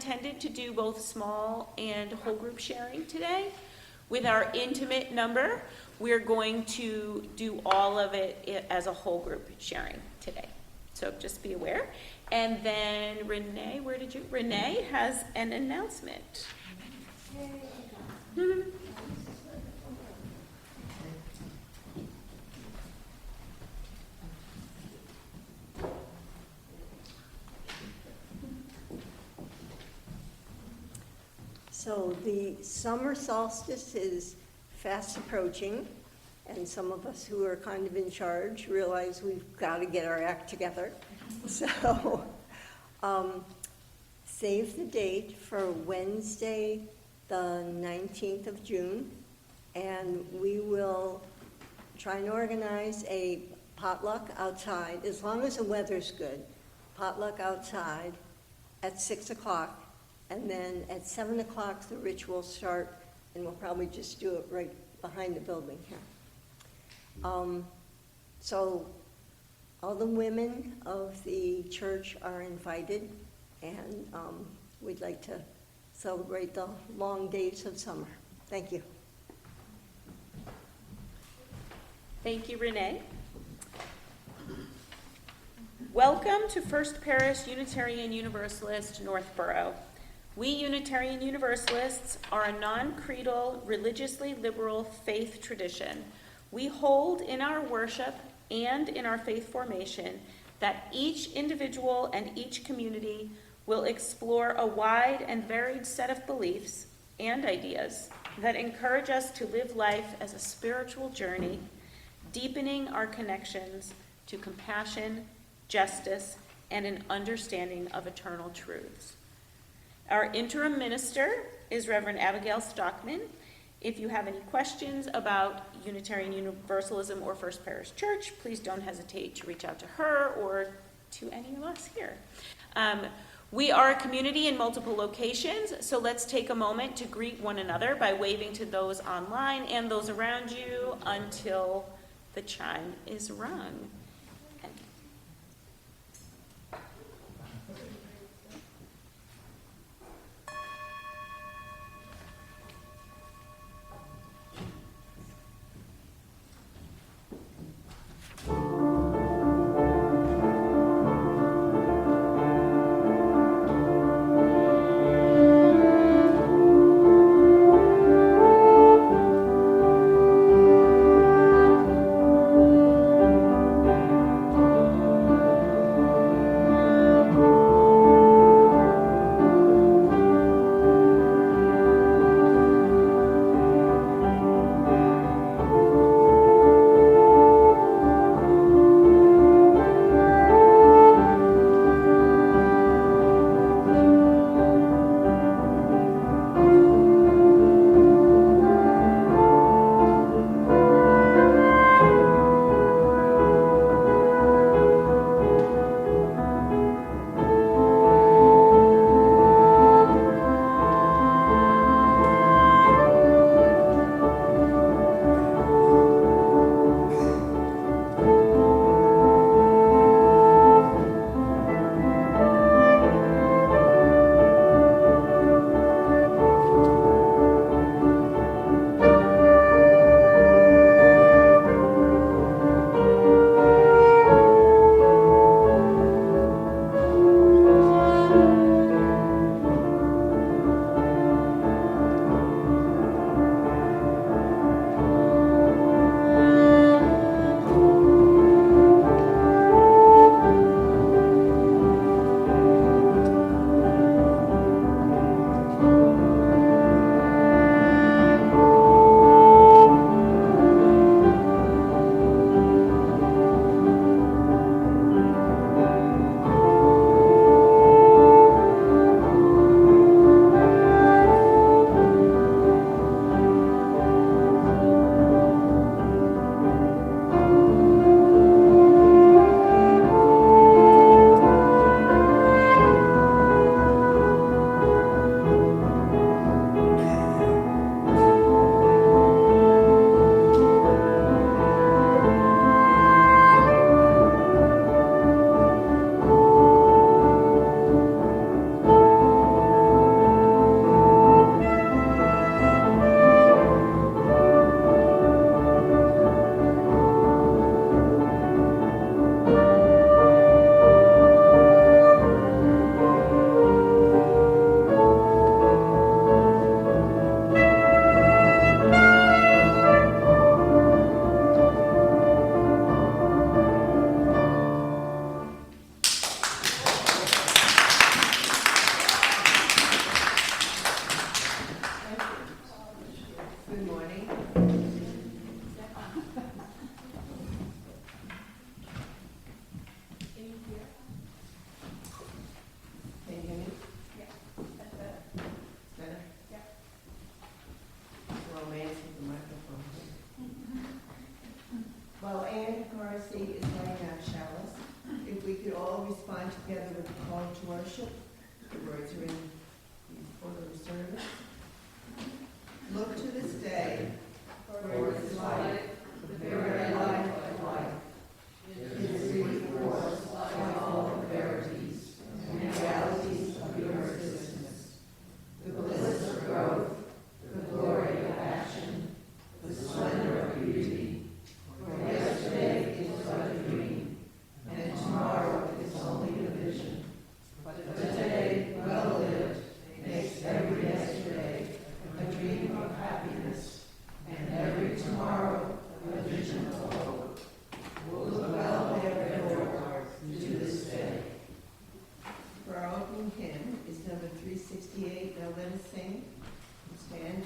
intended to do both small and whole group sharing today. With our intimate number, we're going to do all of it as a whole group sharing today. So just be aware. And then Renee, Renee has an announcement. So the summer solstice is fast approaching, and some of us who are kind of in charge realize we've got to get our act together. So save the date for Wednesday, the 19th of June, and we will try and organize a potluck outside, as long as the weather's good, potluck outside at 6 o'clock. And then at 7 o'clock, the ritual start, and we'll probably just do it right behind the building here. So all the women of the church are invited, and we'd like to celebrate the long days of summer. Thank you. Thank you, Renee. Welcome to First Parish Unitarian Universalist, Northboro. We Unitarian Universalists are a non-creedal, religiously liberal faith tradition. We hold in our worship and in our faith formation that each individual and each community will explore a wide and varied set of beliefs and ideas that encourage us to live life as a spiritual journey, deepening our connections to compassion, justice, and an understanding of eternal truths. Our interim minister is Reverend Abigail Stockman. If you have any questions about Unitarian Universalism or First Parish Church, please don't hesitate to reach out to her or to any of us here. We are a community in multiple locations, so let's take a moment to greet one another by waving to those online and those around you until the chime is rung. worship. The words are in the order of service. Look to this day, for its light, the very light of life. Its sweet force like all the verities and realities of your existence. The bliss of growth, the glory of action, the splendor of beauty. For yesterday is but a dream, and tomorrow is only a vision. But today, well lived, makes every yesterday a dream of happiness, and every tomorrow a vision of hope. Look well therefore to this day. For our opening hymn is number 368. Now let us sing and stand.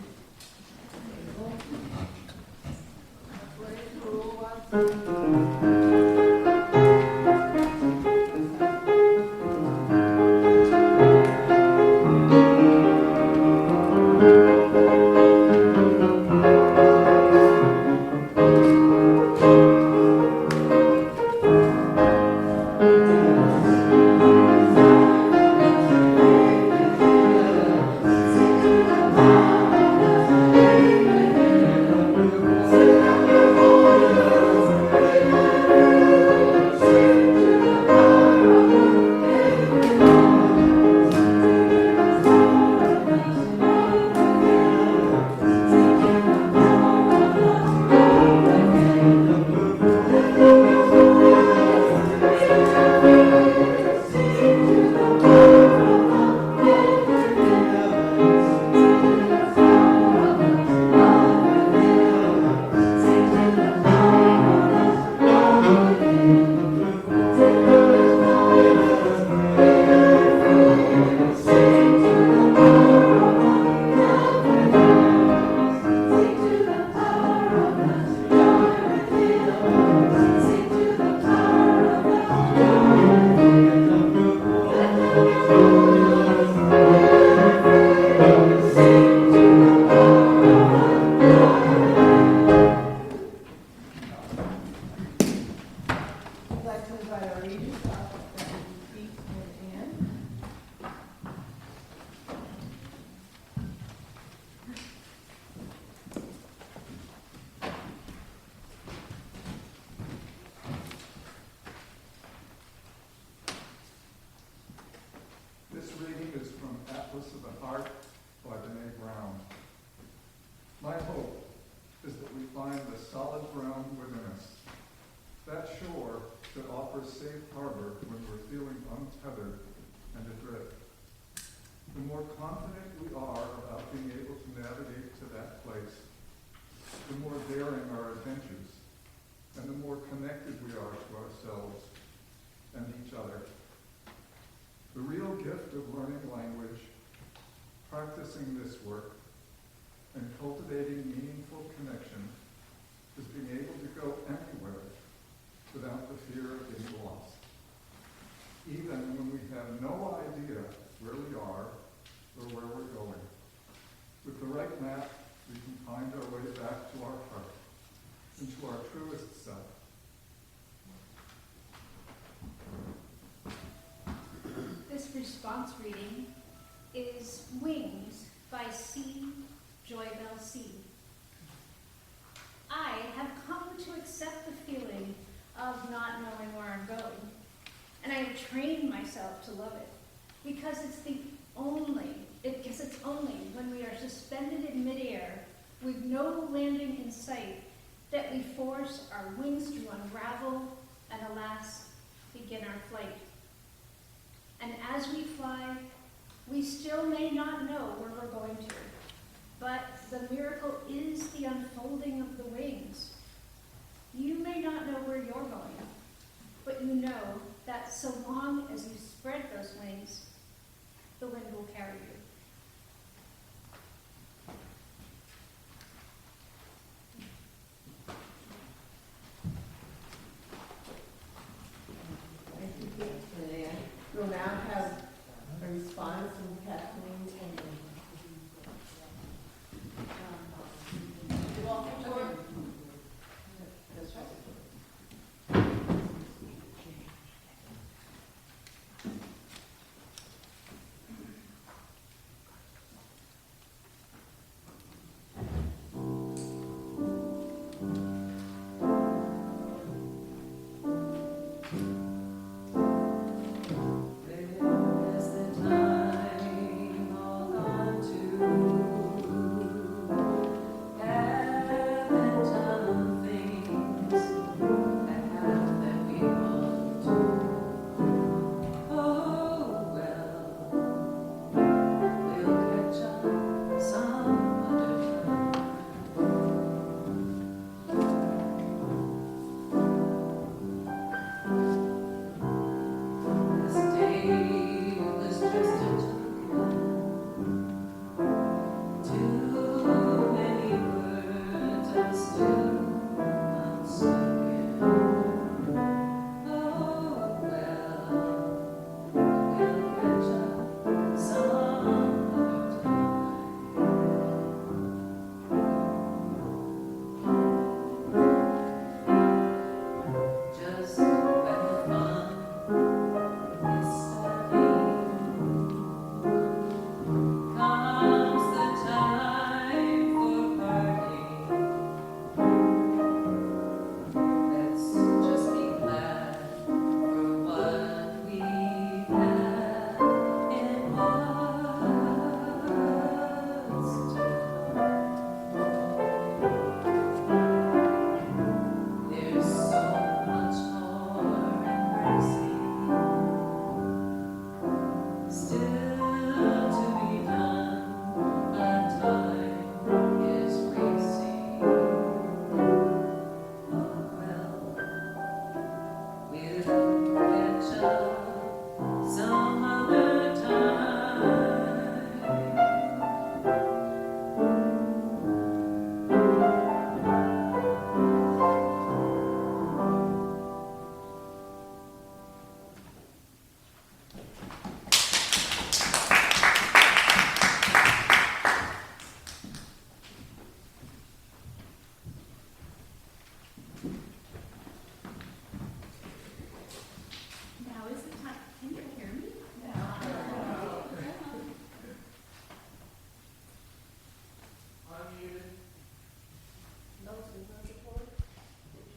My hope is that we find the solid ground within us, that shore that offers safe harbor when we're feeling untethered and adrift. The more confident we are about being able to navigate to that place, the more daring our adventures, and the more connected we are to ourselves and each other. The real gift of learning language, practicing this work, and cultivating meaningful connection is being able to go anywhere without the fear of being lost. Even when we have no idea where we are or where we're going. With the right map, we can find our way back to our heart, into our truest self. This response reading is Wings by C. Joybell C. I have come to accept the feeling of not knowing where I'm going, and I have trained myself to love it, because it's only when we are suspended in midair with no landing in sight that we force our wings to unravel and, alas, begin our flight. And as we fly, we still may not know where we're going to, but the miracle is the unfolding of the wings. You may not know where you're going, but you know that so long as you spread those wings, the wind will carry you. Thank you, Linnea. We'll now have a response from Kathleen and Welcome to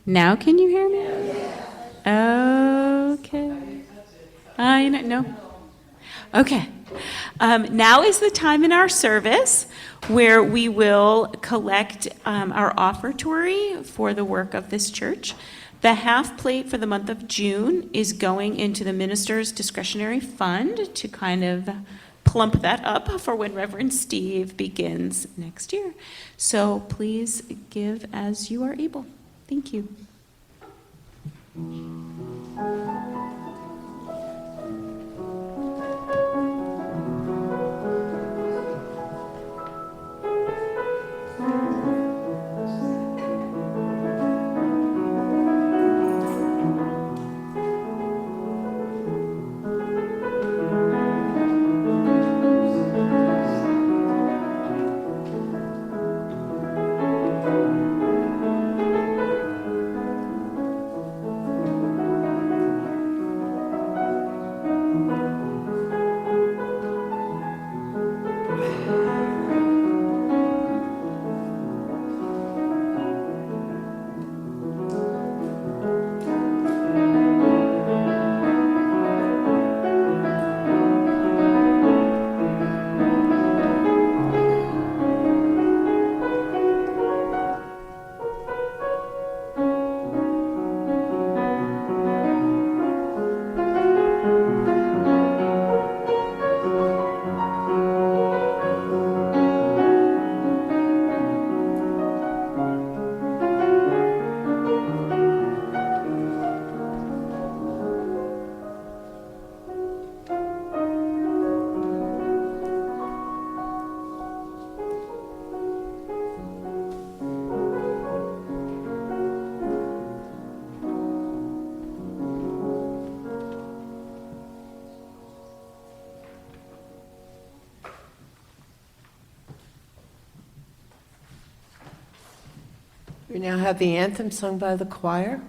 Now can you hear me? Okay. I know. No. Okay. Now is the time in our service where we will collect our offertory for the work of this church. The half plate for the month of June is going into the minister's discretionary fund to kind of plump that up for when Reverend Steve begins next year. So please give as you are able. Thank you. We now have the anthem sung by the choir.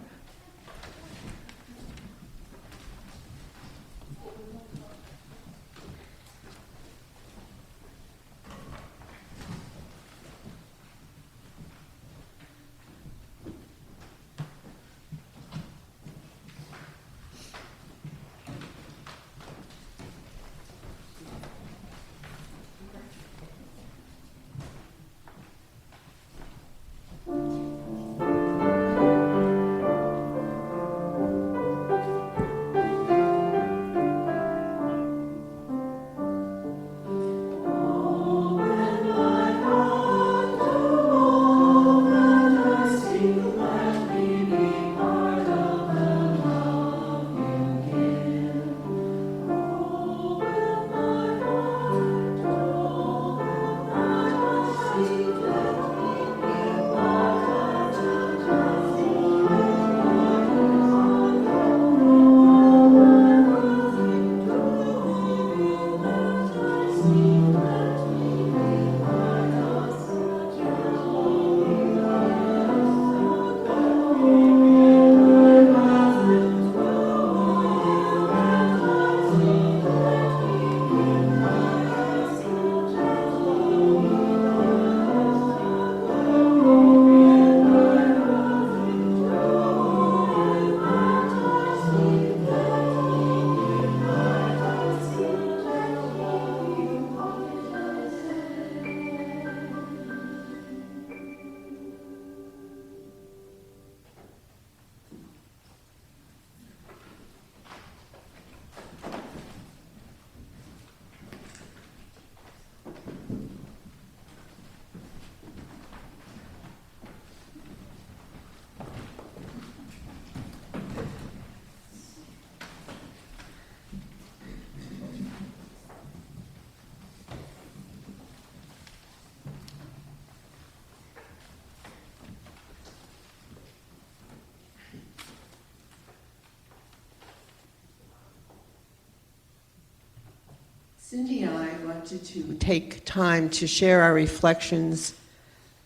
Cindy and I wanted to take time to share our reflections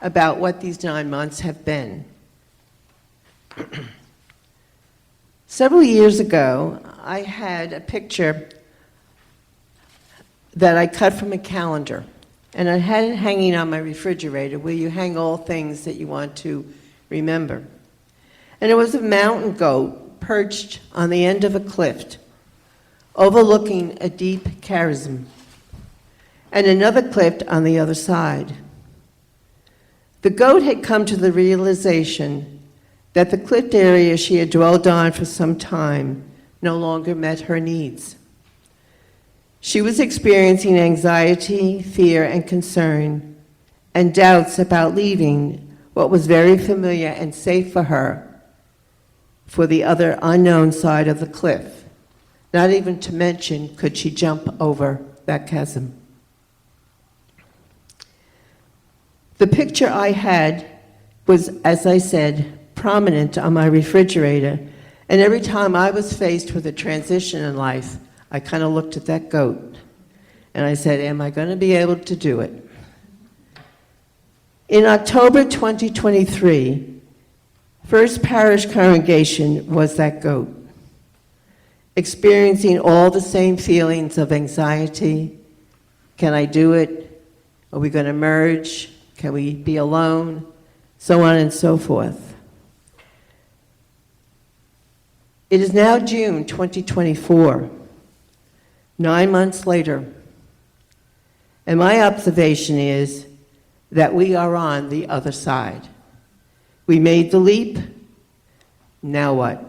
about what these 9 months have been. Several years ago, I had a picture that I cut from a calendar, and I had it hanging on my refrigerator where you hang all things that you want to remember. and it was a mountain goat perched on the end of a cliff, overlooking a deep chasm, and another cliff on the other side. The goat had come to the realization that the cliffed area she had dwelled on for some time no longer met her needs. She was experiencing anxiety, fear, and concern, and doubts about leaving what was very familiar and safe for her for the other unknown side of the cliff. Not even to mention, could she jump over that chasm? The picture I had was, as I said, prominent on my refrigerator, and every time I was faced with a transition in life, I kind of looked at that goat, and I said, am I going to be able to do it? In October 2023, First Parish congregation was that goat, experiencing all the same feelings of anxiety. Can I do it? Are we going to merge? Can we be alone? So on and so forth. It is now June 2024, 9 months later, and my observation is that we are on the other side. We made the leap, now what?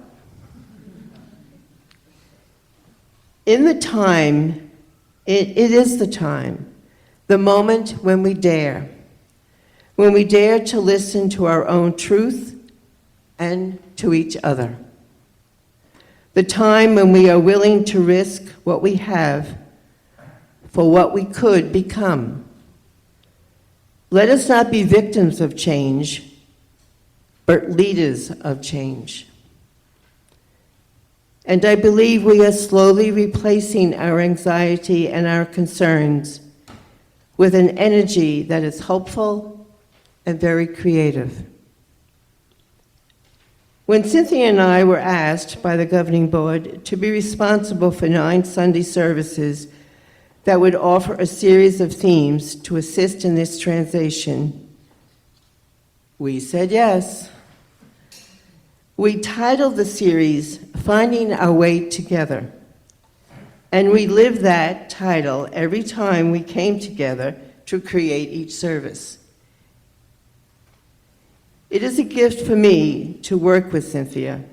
In the time, it is the time, the moment when we dare to listen to our own truth and to each other. The time when we are willing to risk what we have for what we could become. Let us not be victims of change, but leaders of change. And I believe we are slowly replacing our anxiety and our concerns with an energy that is hopeful and very creative. When Cynthia and I were asked by the governing board to be responsible for 9 Sunday services that would offer a series of themes to assist in this transition, we said yes. We titled the series, Finding Our Way Together, and we lived that title every time we came together to create each service. It is a gift for me to work with Cynthia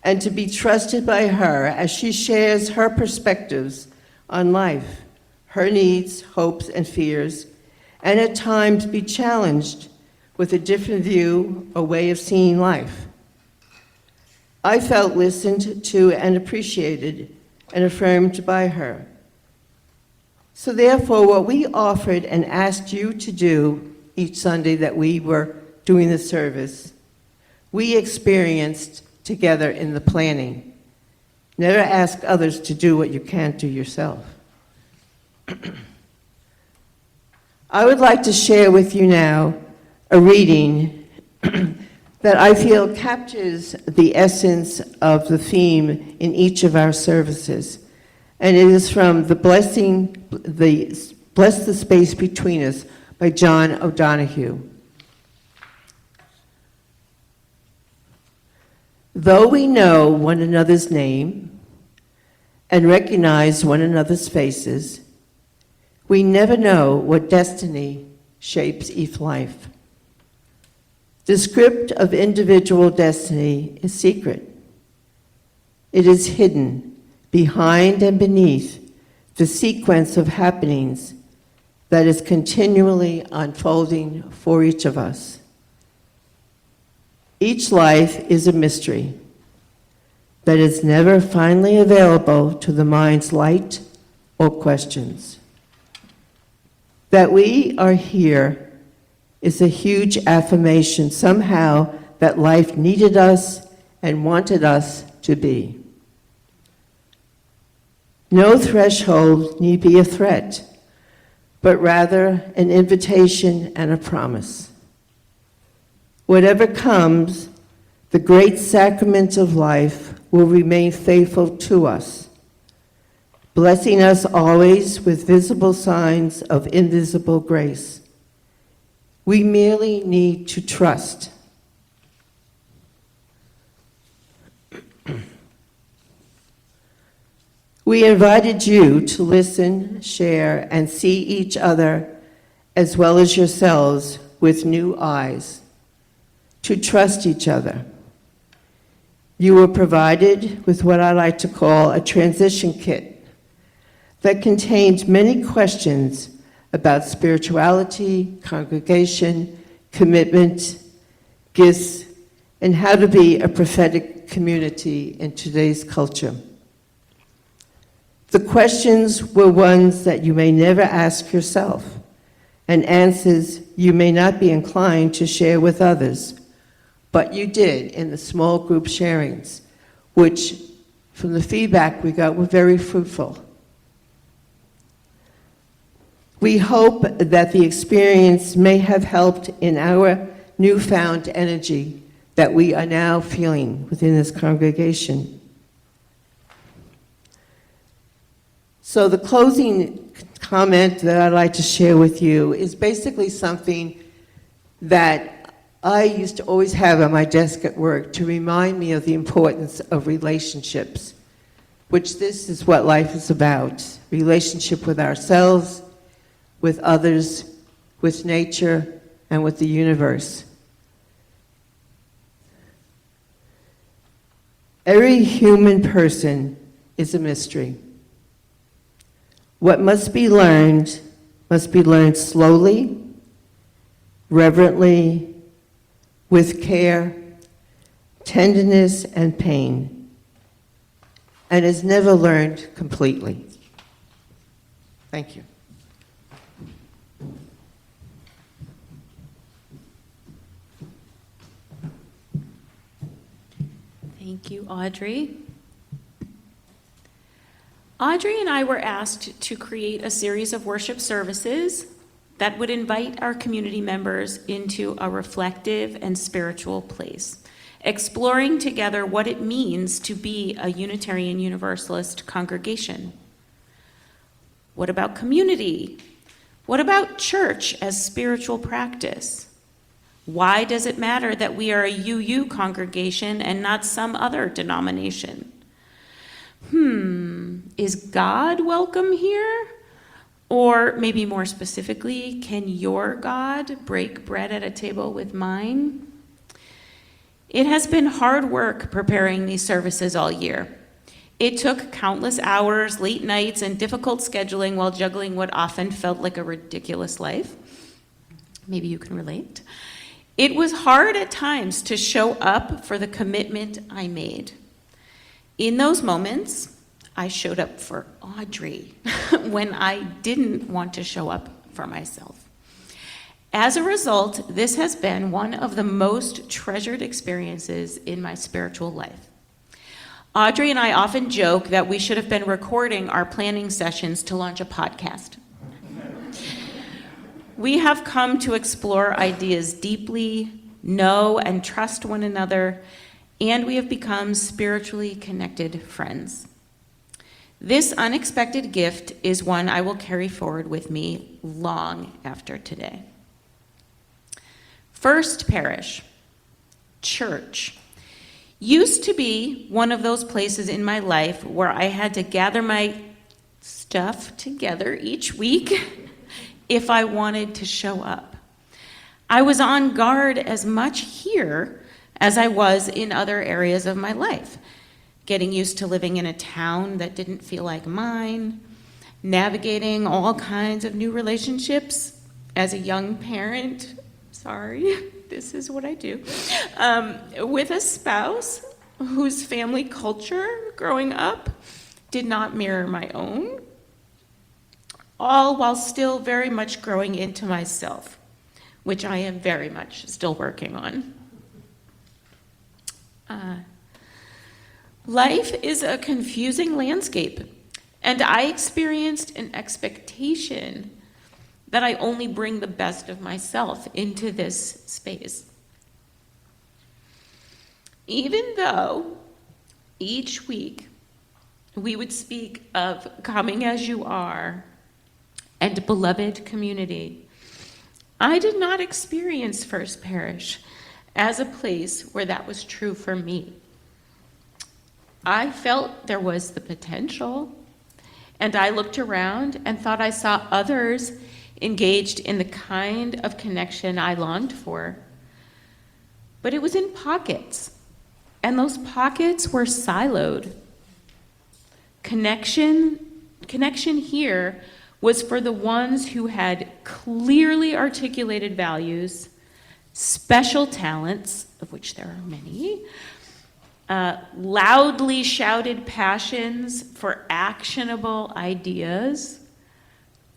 and to be trusted by her as she shares her perspectives on life, her needs, hopes, and fears, and at times be challenged with a different view or way of seeing life. I felt listened to and appreciated and affirmed by her. So therefore, what we offered and asked you to do each Sunday that we were doing the service, we experienced together in the planning. Never ask others to do what you can't do yourself. I would like to share with you now a reading that I feel captures the essence of the theme in each of our services. And it is from Bless the Space Between Us by John O'Donohue. Though we know one another's name and recognize one another's faces, we never know what destiny shapes each life. The script of individual destiny is secret. It is hidden behind and beneath the sequence of happenings that is continually unfolding for each of us. Each life is a mystery that is never finally available to the mind's light or questions. That we are here is a huge affirmation somehow that life needed us and wanted us to be. No threshold need be a threat, but rather an invitation and a promise. Whatever comes, the great sacrament of life will remain faithful to us, blessing us always with visible signs of invisible grace. We merely need to trust. We invited you to listen, share, and see each other as well as yourselves with new eyes, to trust each other. You were provided with what I like to call a transition kit that contained many questions about spirituality, congregation, commitment, gifts, and how to be a prophetic community in today's culture. The questions were ones that you may never ask yourself, and answers you may not be inclined to share with others, but you did in the small group sharings, which, from the feedback we got, were very fruitful. We hope that the experience may have helped in our newfound energy that we are now feeling within this congregation. So the closing comment that I'd like to share with you is basically something that I used to always have on my desk at work to remind me of the importance of relationships, which this is what life is about: relationship with ourselves, with others, with nature, and with the universe. Every human person is a mystery. What must be learned slowly, reverently, with care, tenderness, and pain, and is never learned completely. Thank you. Thank you, Audrey. Audrey and I were asked to create a series of worship services that would invite our community members into a reflective and spiritual place, exploring together what it means to be a Unitarian Universalist congregation. What about community? What about church as spiritual practice? Why does it matter that we are a UU congregation and not some other denomination? Is God welcome here? Or maybe more specifically, can your God break bread at a table with mine? It has been hard work preparing these services all year. It took countless hours, late nights, and difficult scheduling while juggling what often felt like a ridiculous life. Maybe you can relate. It was hard at times to show up for the commitment I made. In those moments, I showed up for Audrey when I didn't want to show up for myself. As a result, this has been one of the most treasured experiences in my spiritual life. Audrey and I often joke that we should have been recording our planning sessions to launch a podcast. We have come to explore ideas deeply, know and trust one another, and we have become spiritually connected friends. This unexpected gift is one I will carry forward with me long after today. First Parish, church, used to be one of those places in my life where I had to gather my stuff together each week if I wanted to show up. I was on guard as much here as I was in other areas of my life. Getting used to living in a town that didn't feel like mine, navigating all kinds of new relationships as a young parent, this is what I do, with a spouse whose family culture growing up did not mirror my own, all while still very much growing into myself, which I am very much still working on. Life is a confusing landscape, and I experienced an expectation that I only bring the best of myself into this space. Even though each week we would speak of coming as you are and beloved community, I did not experience First Parish as a place where that was true for me. I felt there was the potential and I looked around and thought I saw others engaged in the kind of connection I longed for. But it was in pockets, and those pockets were siloed. Connection here was for the ones who had clearly articulated values, special talents, of which there are many, loudly shouted passions for actionable ideas,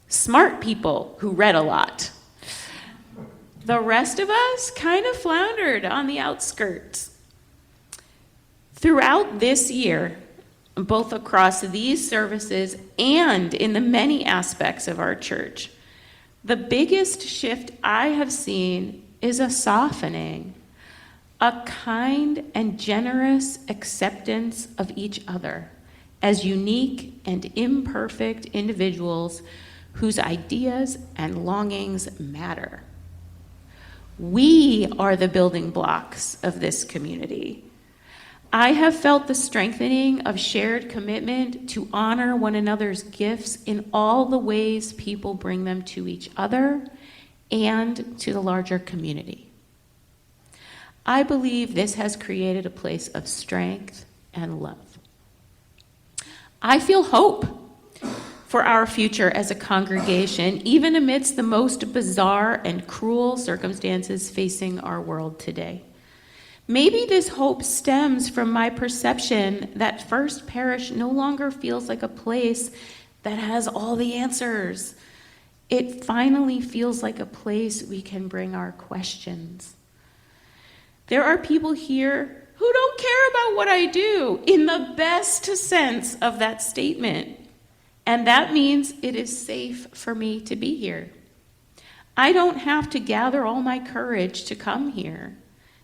smart people who read a lot. The rest of us kind of floundered on the outskirts. Throughout this year, both across these services and in the many aspects of our church, the biggest shift I have seen is a softening, a kind and generous acceptance of each other as unique and imperfect individuals whose ideas and longings matter. We are the building blocks of this community. I have felt the strengthening of shared commitment to honor one another's gifts in all the ways people bring them to each other and to the larger community. I believe this has created a place of strength and love. I feel hope for our future as a congregation, even amidst the most bizarre and cruel circumstances facing our world today. Maybe this hope stems from my perception that First Parish no longer feels like a place that has all the answers. It finally feels like a place we can bring our questions. There are people here who don't care about what I do in the best sense of that statement. And that means it is safe for me to be here. I don't have to gather all my courage to come here.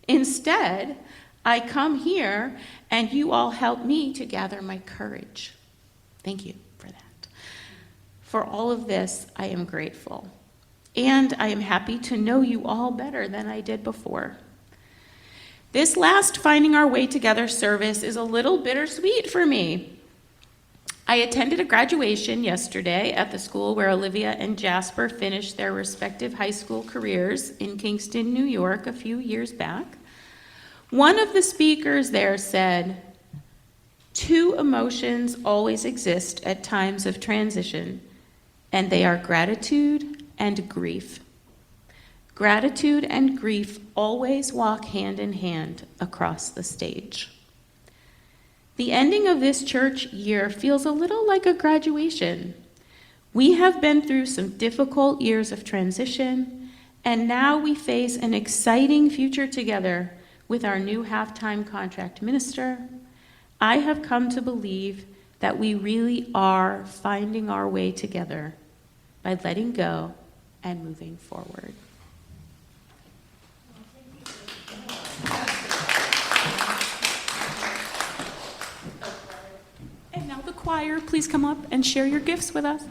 Instead, I come here and you all help me to gather my courage. Thank you for that. For all of this, I am grateful. And I am happy to know you all better than I did before. This last Finding Our Way Together service is a little bittersweet for me. I attended a graduation yesterday at the school where Olivia and Jasper finished their respective high school careers in Kingston, New York, a few years back. One of the speakers there said, "Two emotions always exist at times of transition, and they are gratitude and grief. Gratitude and grief always walk hand in hand across the stage." The ending of this church year feels a little like a graduation. We have been through some difficult years of transition, and now we face an exciting future together with our new half-time contract minister. I have come to believe that we really are finding our way together by letting go and moving forward. And now the choir, please come up and share your gifts with us.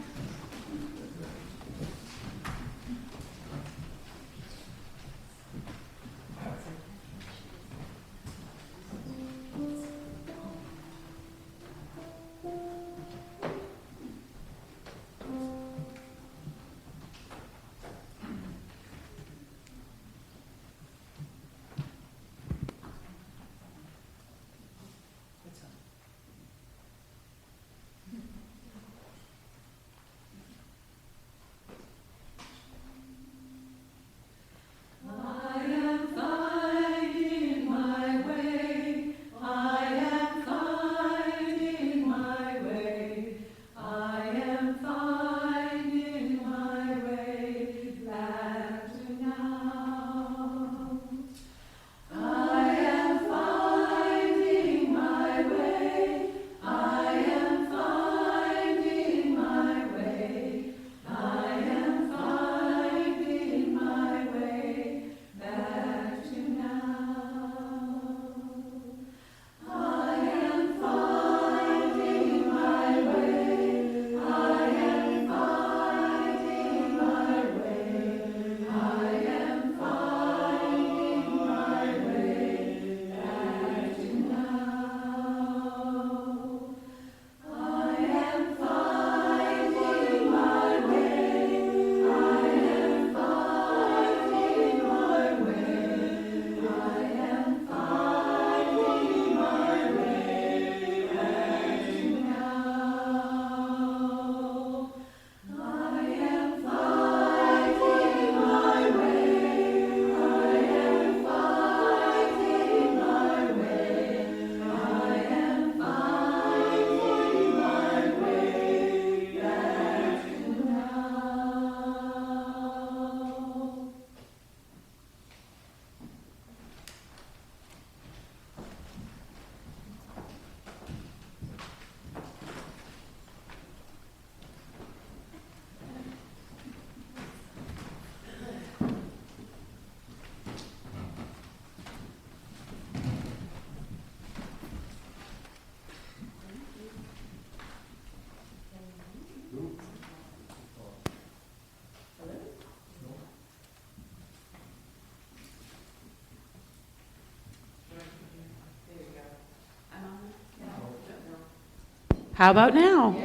How about now?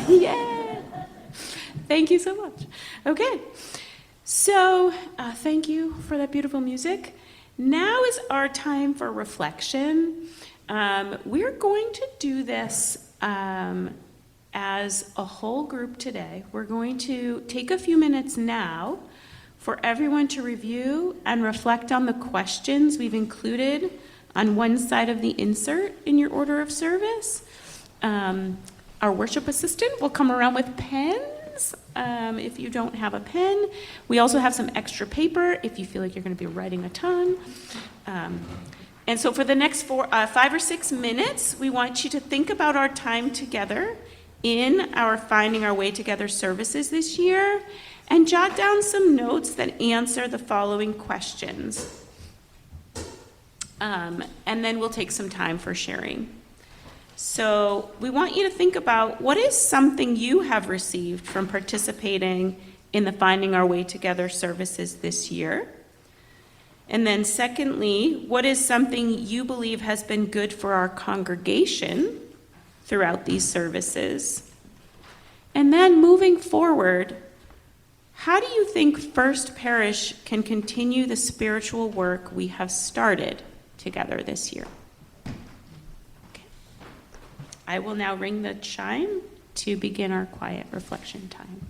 Yeah. Thank you so much. Okay. So, thank you for that beautiful music. Now is our time for reflection. We're going to do this as a whole group today. We're going to take a few minutes now for everyone to review and reflect on the questions we've included on one side of the insert in your order of service. Our worship assistant will come around with pens if you don't have a pen. We also have some extra paper if you feel like you're going to be writing a ton. And so for the next 5 or 6 minutes, we want you to think about our time together in our Finding Our Way Together services this year and jot down some notes that answer the following questions. And then we'll take some time for sharing. So we want you to think about what is something you have received from participating in the Finding Our Way Together services this year. And then secondly, what is something you believe has been good for our congregation throughout these services? And then moving forward, how do you think First Parish can continue the spiritual work we have started together this year? Okay. I will now ring the chime to begin our quiet reflection time.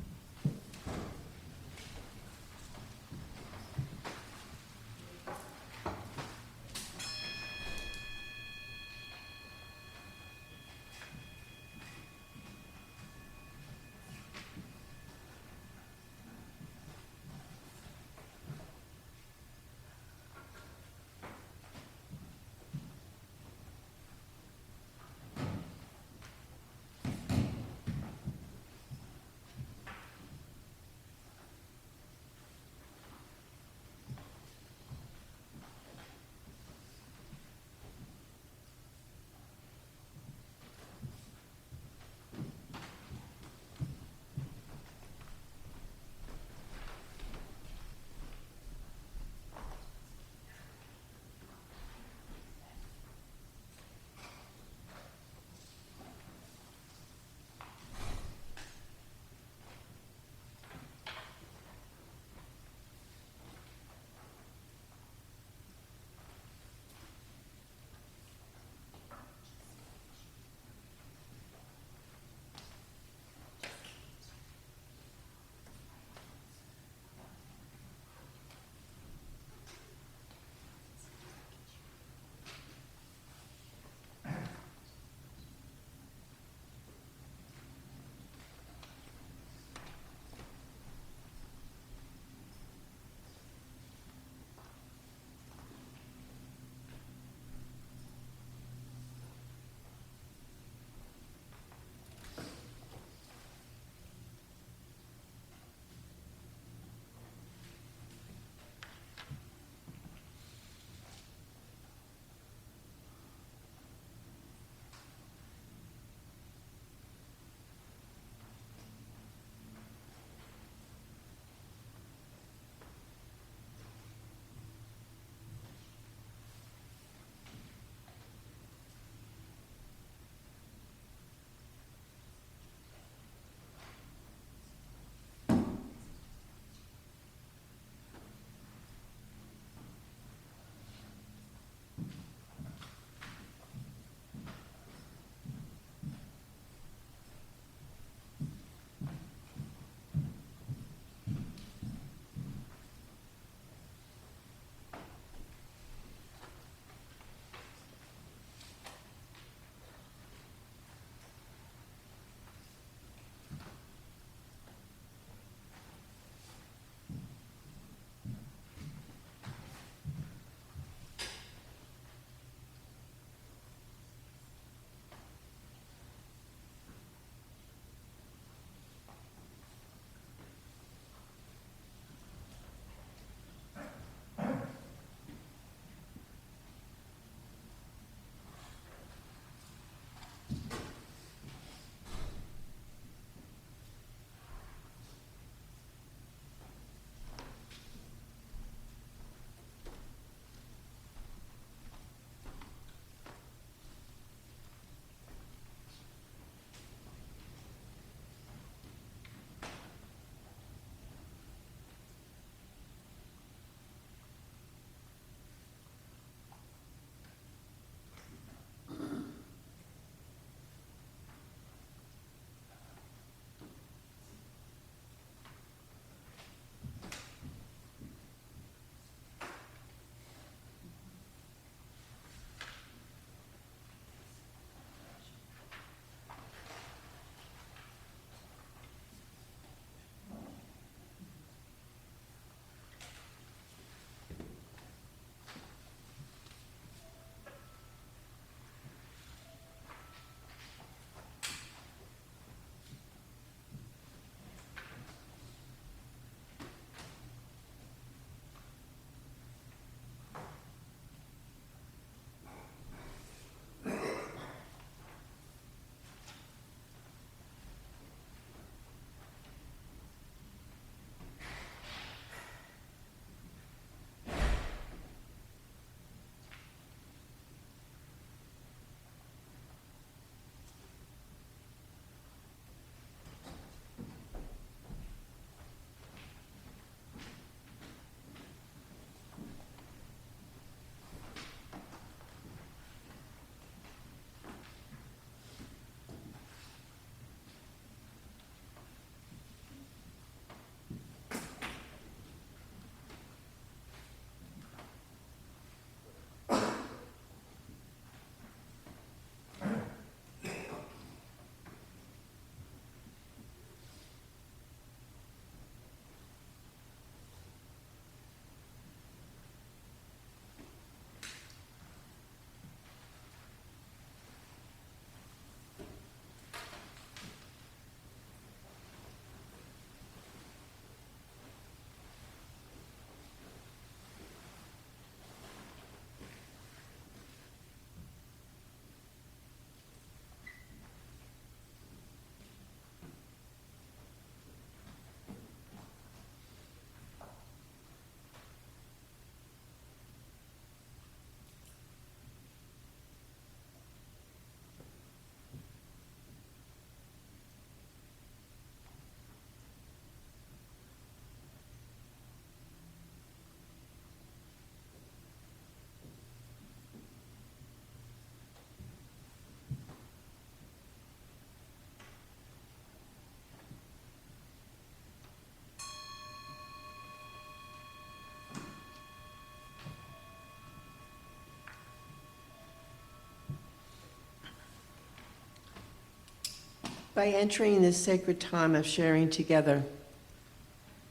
By entering this sacred time of sharing together,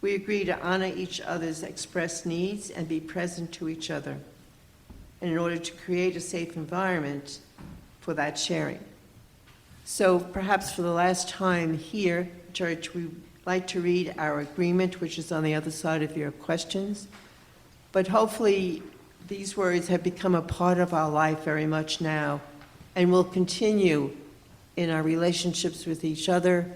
we agree to honor each other's expressed needs and be present to each other, and in order to create a safe environment for that sharing. So perhaps for the last time here, church, we'd like to read our agreement, which is on the other side of your questions. But hopefully these words have become a part of our life very much now and will continue in our relationships with each other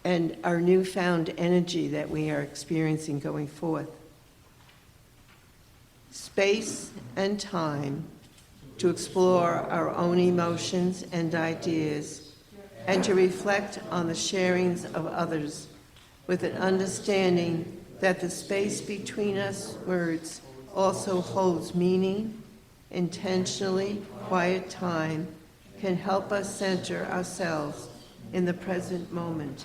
and our newfound energy that we are experiencing going forth. Space and time to explore our own emotions and ideas and to reflect on the sharings of others with an understanding that the space between us words also holds meaning. Intentionally quiet time can help us center ourselves in the present moment.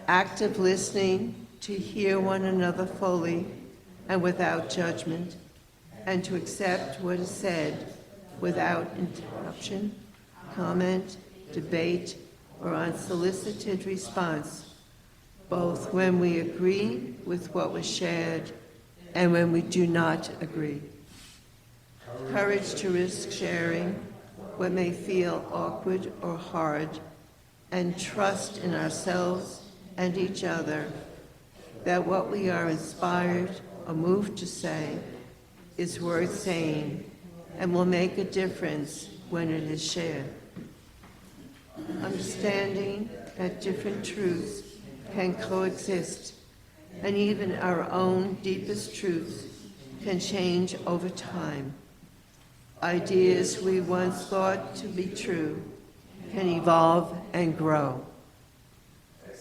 Active listening to hear one another fully and without judgment, and to accept what is said without interruption, comment, debate, or unsolicited response, both when we agree with what was shared and when we do not agree. Courage to risk sharing what may feel awkward or hard, and trust in ourselves and each other that what we are inspired or moved to say is worth saying and will make a difference when it is shared. Understanding that different truths can coexist, and even our own deepest truths can change over time. Ideas we once thought to be true can evolve and grow.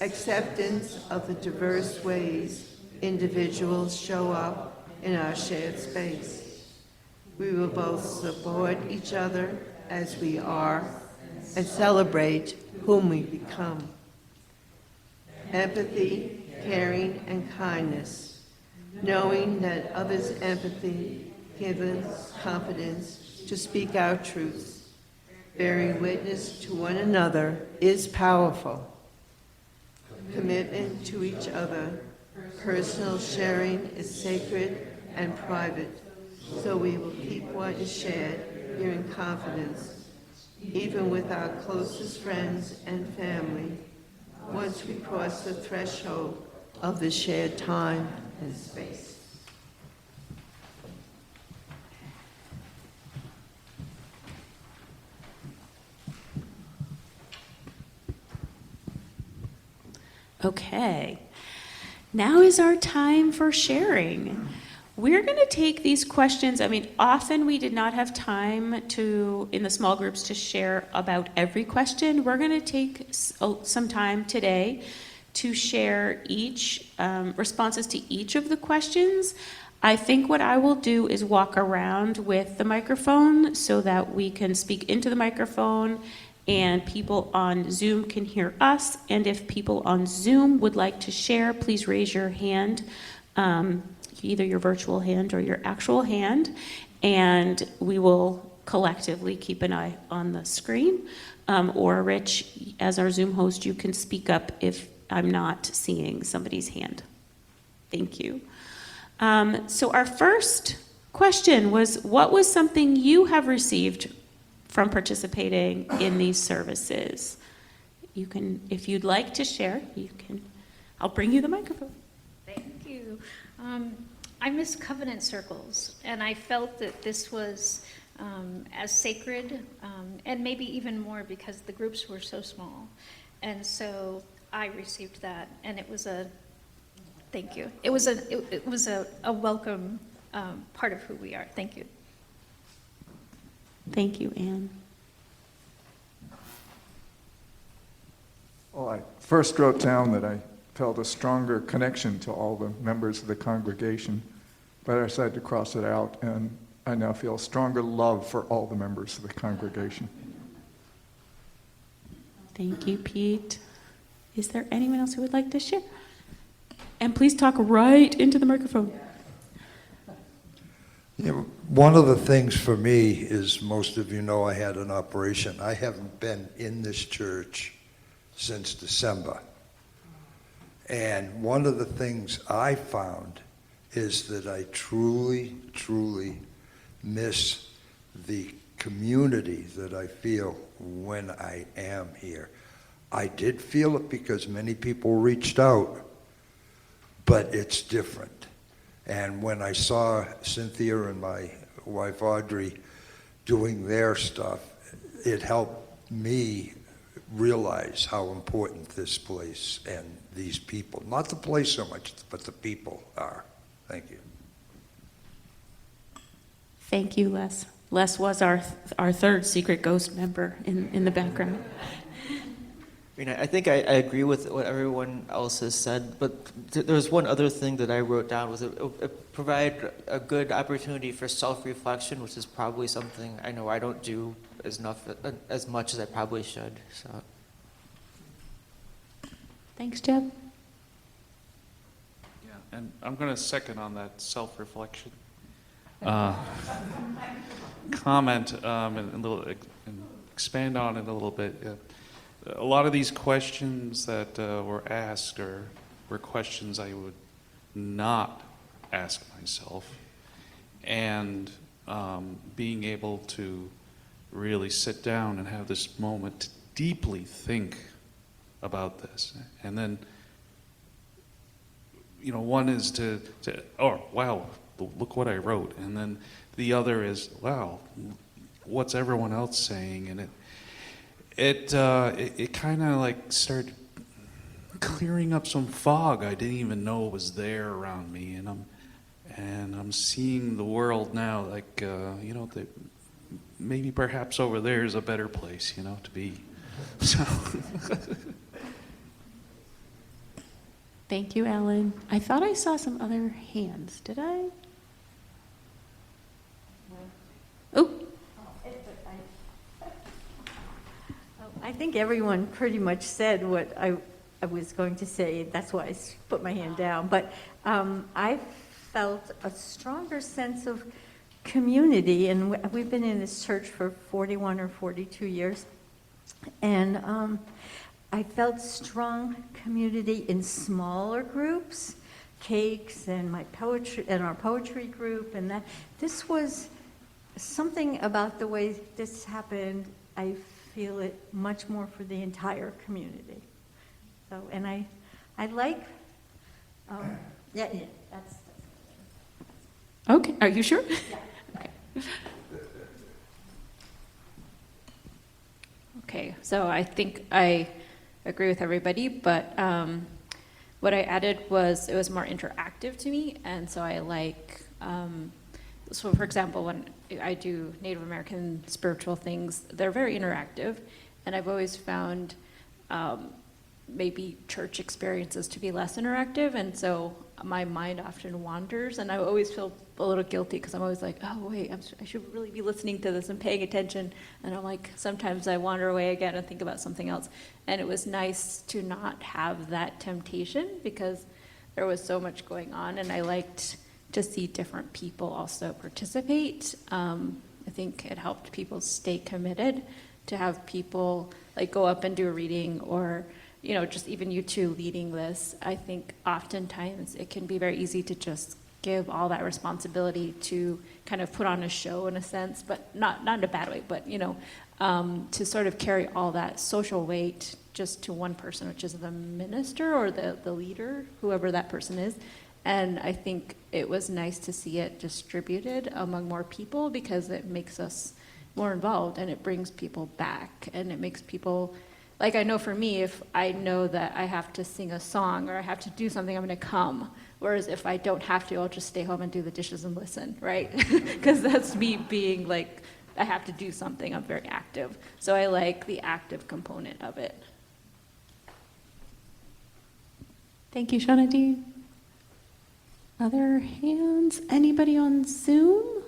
Acceptance of the diverse ways individuals show up in our shared space. We will both support each other as we are and celebrate whom we become. Empathy, caring, and kindness, knowing that others' empathy gives us confidence to speak our truths. Bearing witness to one another is powerful. Commitment to each other, personal sharing is sacred and private, so we will keep what is shared here in confidence, even with our closest friends and family, once we cross the threshold of the shared time and space. Okay, now is our time for sharing. We're going to take these questions. I mean, often we did not have time to, in the small groups, to share about every question. We're going to take some time today to share each responses to each of the questions. I think what I will do is walk around with the microphone so that we can speak into the microphone and people on Zoom can hear us. And if people on Zoom would like to share, please raise your hand, either your virtual hand or your actual hand, and we will collectively keep an eye on the screen. Or Rich, as our Zoom host, you can speak up if I'm not seeing somebody's hand. Thank you. So our first question was, what was something you have received from participating in these services? You can, if you'd like to share, you can. I'll bring you the microphone. Thank you. I miss covenant circles, and I felt that this was as sacred, and maybe even more because the groups were so small. And so I received that, and it was a, thank you. It was a welcome part of who we are. Thank you. Thank you, Anne. Well, I first wrote down that I felt a stronger connection to all the members of the congregation, but I decided to cross it out, and I now feel stronger love for all the members of the congregation. Thank you, Pete. Is there anyone else who would like to share? And please talk right into the microphone. You know, one of the things for me is, most of you know I had an operation. I haven't been in this church since December. And one of the things I found is that I truly, truly miss the community that I feel when I am here. I did feel it because many people reached out, but it's different. And when I saw Cynthia and my wife Audrey doing their stuff, it helped me realize how important this place and these people, not the place so much, but the people are. Thank you. Thank you, Les. Les was our third secret ghost member in the background. I think I agree with what everyone else has said, but there's one other thing that I wrote down was it provide a good opportunity for self-reflection, which is probably something I know I don't do as much as I probably should. So. Thanks, Jeb. Yeah, and I'm going to second on that self-reflection comment and expand on it a little bit. Yeah. A lot of these questions that were asked were questions I would not ask myself, and being able to really sit down and have this moment to deeply think about this, and then one is to oh wow, look what I wrote, and then the other is wow, what's everyone else saying, and it kind of like started clearing up some fog I didn't even know was there around me, and I'm seeing the world now like that maybe perhaps over there is a better place to be. So. Thank you, Alan. I thought I saw some other hands. Did I? Oh. I think everyone pretty much said what I was going to say. That's why I put my hand down. But I felt a stronger sense of community, and we've been in this church for 41 or 42 years, and I felt strong community in smaller groups, cakes and my poetry and our poetry group, and that this was something about the way this happened. I feel it much more for the entire community. So, and I like, yeah, that's. Okay, are you sure? Yeah. Okay. Okay, so I think I agree with everybody, but what I added was it was more interactive to me, and so I like, so for example, when I do Native American spiritual things, they're very interactive, and I've always found maybe church experiences to be less interactive, and so my mind often wanders, and I always feel a little guilty because I'm always like, oh wait, I should really be listening to this and paying attention, and I'm like, sometimes I wander away again and think about something else, and it was nice to not have that temptation because there was so much going on, and I liked to see different people also participate. I think it helped people stay committed, to have people like go up and do a reading, or just even you two leading this. I think oftentimes it can be very easy to just give all that responsibility to kind of put on a show in a sense, but not in a bad way, but to sort of carry all that social weight just to one person, which is the minister or the leader, whoever that person is. And I think it was nice to see it distributed among more people because it makes us more involved and it brings people back, and it makes people, like I know for me, if I know that I have to sing a song or I have to do something, I'm going to come. Whereas if I don't have to, I'll just stay home and do the dishes and listen, right? Because that's me being like, I have to do something, I'm very active. So I like the active component of it. Thank you, Shauna D. Other hands? Anybody on Zoom?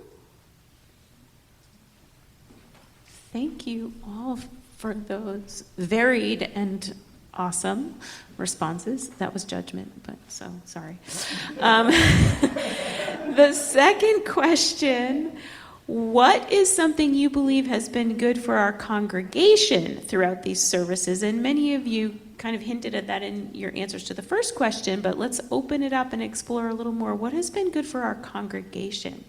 Thank you all for those varied and awesome responses. That was judgment, but so sorry. The second question What is something you believe has been good for our congregation throughout these services? And many of you kind of hinted at that in your answers to the first question, but let's open it up and explore a little more. What has been good for our congregation?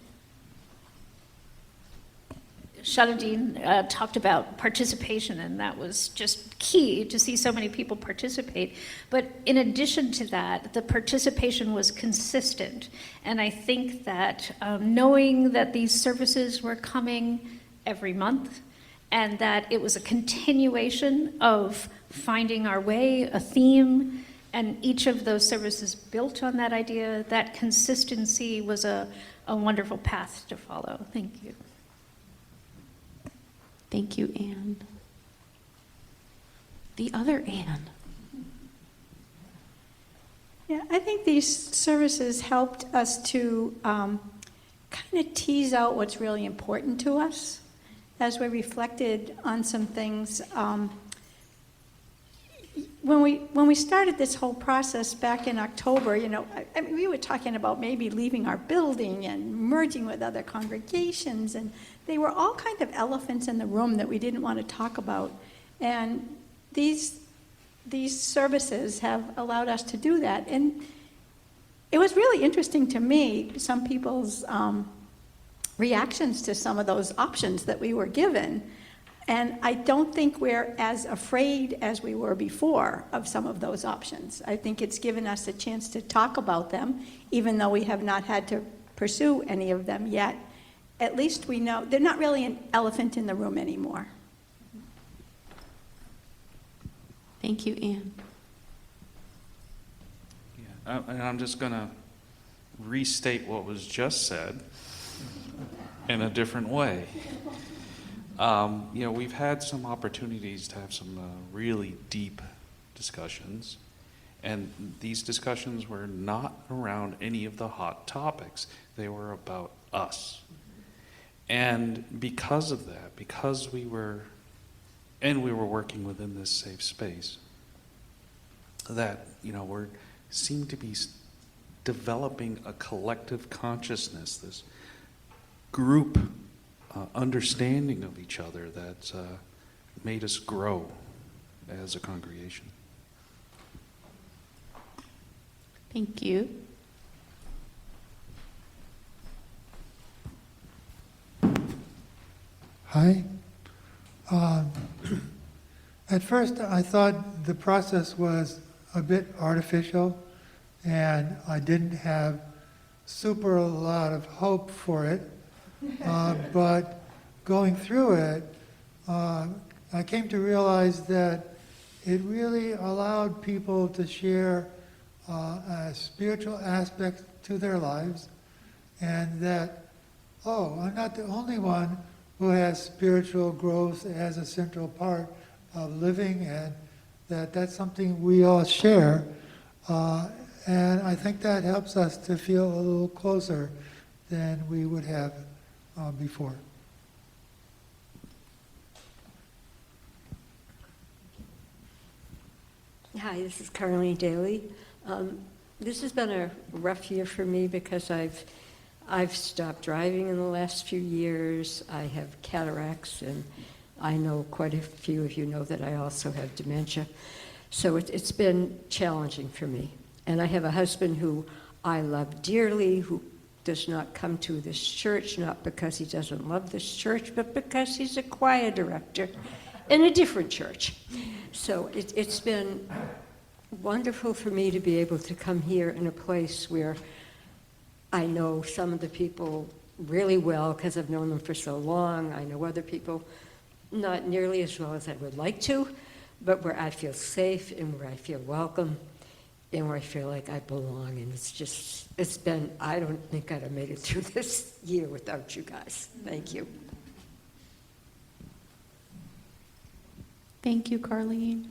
Shadowdean talked about participation, and that was just key to see so many people participate. But in addition to that, the participation was consistent. And I think that knowing that these services were coming every month, and that it was a continuation of finding our way, a theme, and each of those services built on that idea, that consistency was a wonderful path to follow. Thank you. Thank you, Anne. The other Anne. Yeah, I think these services helped us to kind of tease out what's really important to us as we reflected on some things. When we started this whole process back in October, I mean, we were talking about maybe leaving our building and merging with other congregations, and they were all kind of elephants in the room that we didn't want to talk about. And these services have allowed us to do that. And it was really interesting to me, some people's reactions to some of those options that we were given. And I don't think we're as afraid as we were before of some of those options. I think it's given us a chance to talk about them, even though we have not had to pursue any of them yet. At least we know they're not really an elephant in the room anymore. Thank you, Anne. Yeah, and I'm just going to restate what was just said in a different way. We've had some opportunities to have some really deep discussions, and these discussions were not around any of the hot topics. They were about us. And because of that, because we were working within this safe space, that, we seem to be developing a collective consciousness, this group understanding of each other that's made us grow as a congregation. Thank you. Hi. At first, I thought the process was a bit artificial, and I didn't have super a lot of hope for it. But going through it, I came to realize that it really allowed people to share a spiritual aspect to their lives, and that, I'm not the only one who has spiritual growth as a central part of living, and that's something we all share. And I think that helps us to feel a little closer than we would have before. Hi, this is Caroline Daly. This has been a rough year for me because I've stopped driving in the last few years. I have cataracts, and I know quite a few of you know that I also have dementia. So it's been challenging for me. And I have a husband who I love dearly, who does not come to this church, not because he doesn't love this church, but because he's a choir director in a different church. So it's been wonderful for me to be able to come here in a place where I know some of the people really well because I've known them for so long. I know other people not nearly as well as I would like to, but where I feel safe and where I feel welcome and where I feel like I belong. And it's been, I don't think I'd have made it through this year without you guys. Thank you. Thank you, Carlene.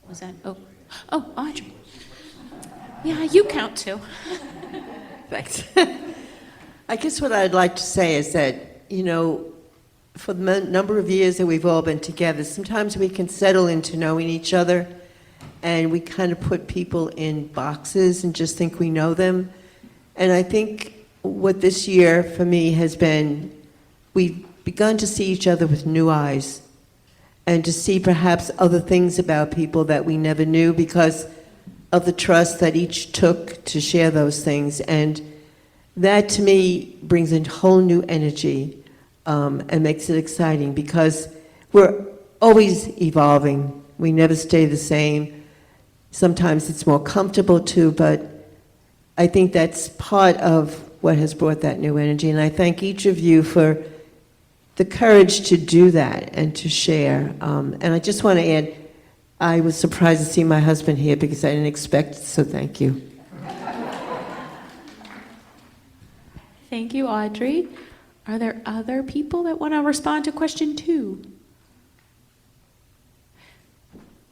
Was that, Audrey. Yeah, you count too. Thanks. I guess what I'd like to say is that, for the number of years that we've all been together, sometimes we can settle into knowing each other and we kind of put people in boxes and just think we know them. And I think what this year for me has been, we've begun to see each other with new eyes and to see perhaps other things about people that we never knew because of the trust that each took to share those things. And that to me brings a whole new energy and makes it exciting because we're always evolving. We never stay the same. Sometimes it's more comfortable too, but I think that's part of what has brought that new energy. And I thank each of you for the courage to do that and to share. And I just want to add, I was surprised to see my husband here because I didn't expect it, so thank you. Thank you, Audrey. Are there other people that want to respond to question 2?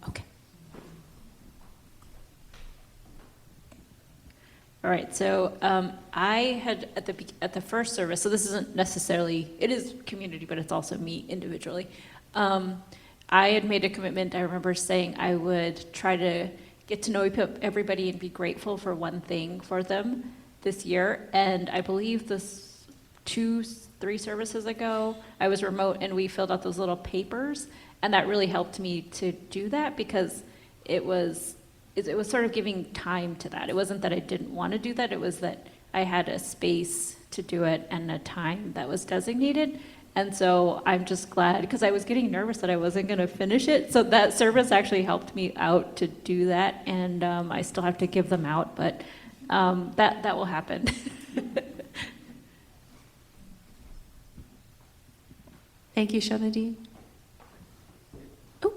Okay. All right, so I had at the first service, so this isn't necessarily, it is community, but it's also me individually. I had made a commitment. I remember saying I would try to get to know everybody and be grateful for one thing for them this year. And I believe this 2-3 services ago, I was remote and we filled out those little papers, and that really helped me to do that because it was sort of giving time to that. It wasn't that I didn't want to do that, it was that I had a space to do it and a time that was designated. And so I'm just glad, because I was getting nervous that I wasn't going to finish it. So that service actually helped me out to do that, and I still have to give them out, but that will happen. Thank you, Shanadi. Oh.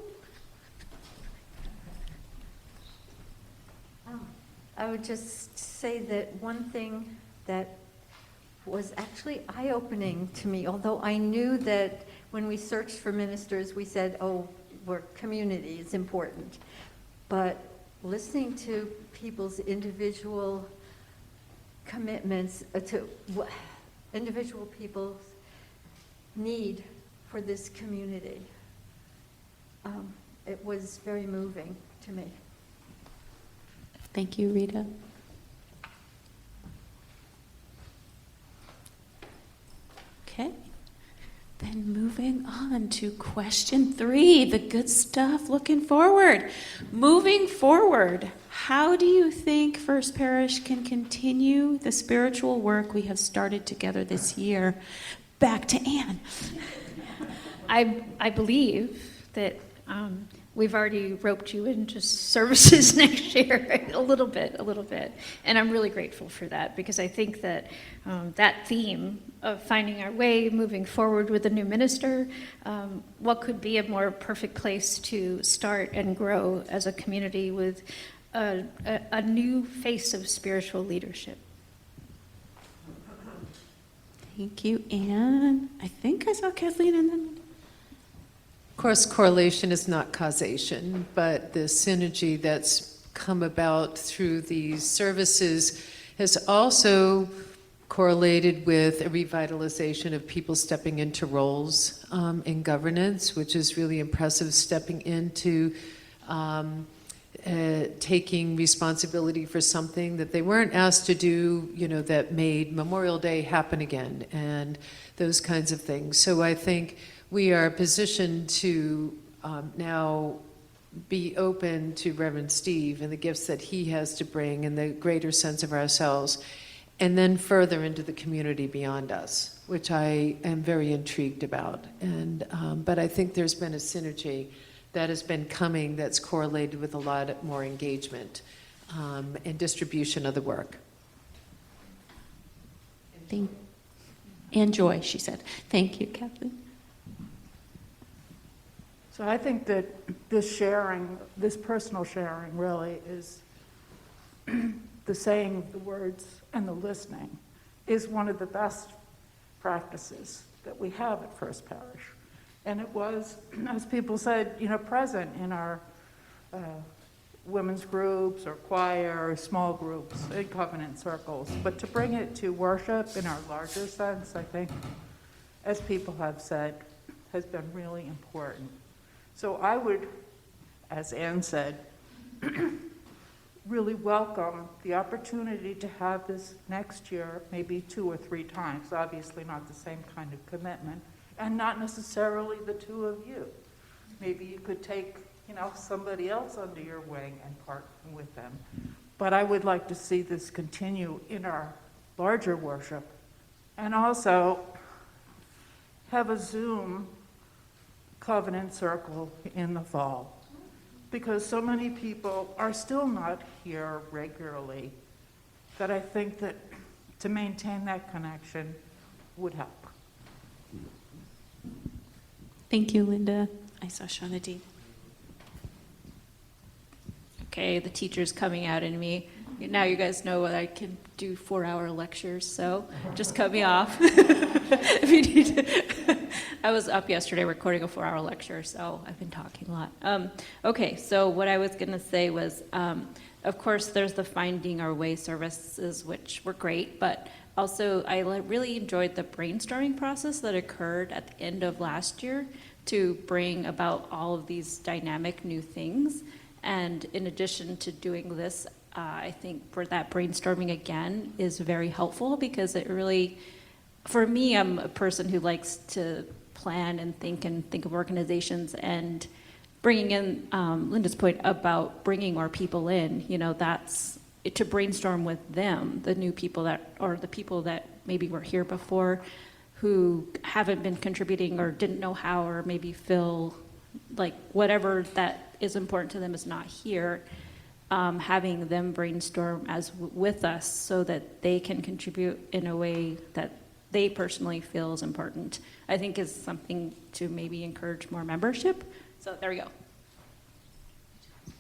I would just say that one thing that was actually eye-opening to me, although I knew that when we searched for ministers, we said, oh, we're community, it's important. But listening to people's individual commitments, to individual people's need for this community, it was very moving to me. Thank you, Rita. Okay, then moving on to question 3, the good stuff, looking forward. Moving forward, how do you think First Parish can continue the spiritual work we have started together this year? Back to Anne. I believe that we've already roped you into services next year a little bit. And I'm really grateful for that, because I think that that theme of finding our way, moving forward with a new minister, what could be a more perfect place to start and grow as a community with a new face of spiritual leadership. Thank you, Anne. I think I saw Kathleen and then... Of course, correlation is not causation, but the synergy that's come about through these services has also correlated with a revitalization of people stepping into roles in governance, which is really impressive, stepping into taking responsibility for something that they weren't asked to do, that made Memorial Day happen again, and those kinds of things. So I think we are positioned to now be open to Reverend Steve and the gifts that he has to bring and the greater sense of ourselves, and then further into the community beyond us, which I am very intrigued about. And but I think there's been a synergy that has been coming that's correlated with a lot more engagement and distribution of the work. And joy, she said. Thank you, Kathleen. So I think that this sharing, this personal sharing really is the saying the words and the listening is one of the best practices that we have at First Parish. And it was, as people said, present in our women's groups or choir or small groups in covenant circles. But to bring it to worship in our larger sense, I think, as people have said, has been really important. So I would, as Anne said, really welcome the opportunity to have this next year, maybe 2 or 3 times, obviously not the same kind of commitment, and not necessarily the 2 of you. Maybe you could take, somebody else under your wing and partner with them. But I would like to see this continue in our larger worship, and also have a Zoom covenant circle in the fall, because so many people are still not here regularly that I think that to maintain that connection would help. Thank you, Linda. I saw Shanadine. Okay, the teacher's coming out in me. Now you guys know that I can do 4-hour lectures, so just cut me off if you need to. I was up yesterday recording a 4-hour lecture, so I've been talking a lot. Okay, so what I was going to say was, of course, there's the Finding Our Way services, which were great, but also I really enjoyed the brainstorming process that occurred at the end of last year to bring about all of these dynamic new things. And in addition to doing this, I think for that brainstorming again is very helpful, because it really, for me, I'm a person who likes to plan and think of organizations, and bringing in Linda's point about bringing more people in, that's to brainstorm with them, the new people the people that maybe were here before who haven't been contributing or didn't know how, or maybe feel like whatever that is important to them is not here. Having them brainstorm with us so that they can contribute in a way that they personally feel is important, I think is something to maybe encourage more membership. So there we go.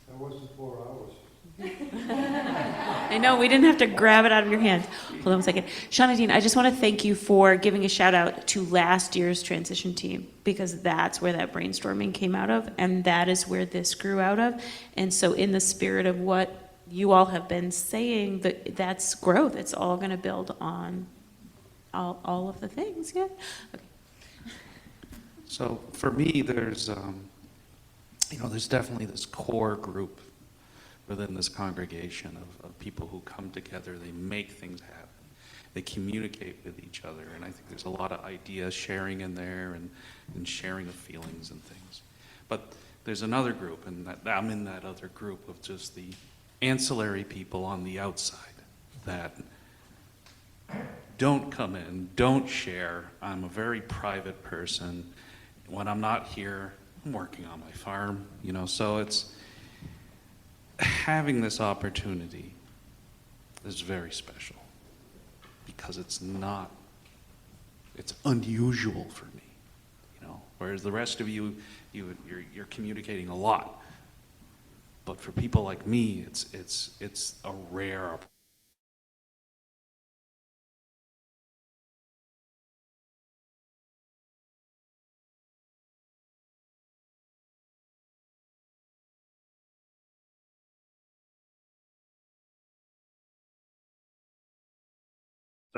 That wasn't 4 hours. I know, we didn't have to grab it out of your hand. Hold on a second. Shanadine, I just want to thank you for giving a shout out to last year's transition team, because that's where that brainstorming came out of, and that is where this grew out of. And so in the spirit of what you all have been saying, that's growth. It's all going to build on all of the things, yeah? Okay. So for me, there's definitely this core group within this congregation of people who come together, they make things happen, they communicate with each other, and I think there's a lot of idea sharing in there and sharing of feelings and things. But there's another group, and I'm in that other group of just the ancillary people on the outside that don't come in, don't share. I'm a very private person. When I'm not here, I'm working on my farm, so it's having this opportunity is very special, because it's unusual for me, whereas the rest of you're communicating a lot, but for people like me, it's a rare opportunity.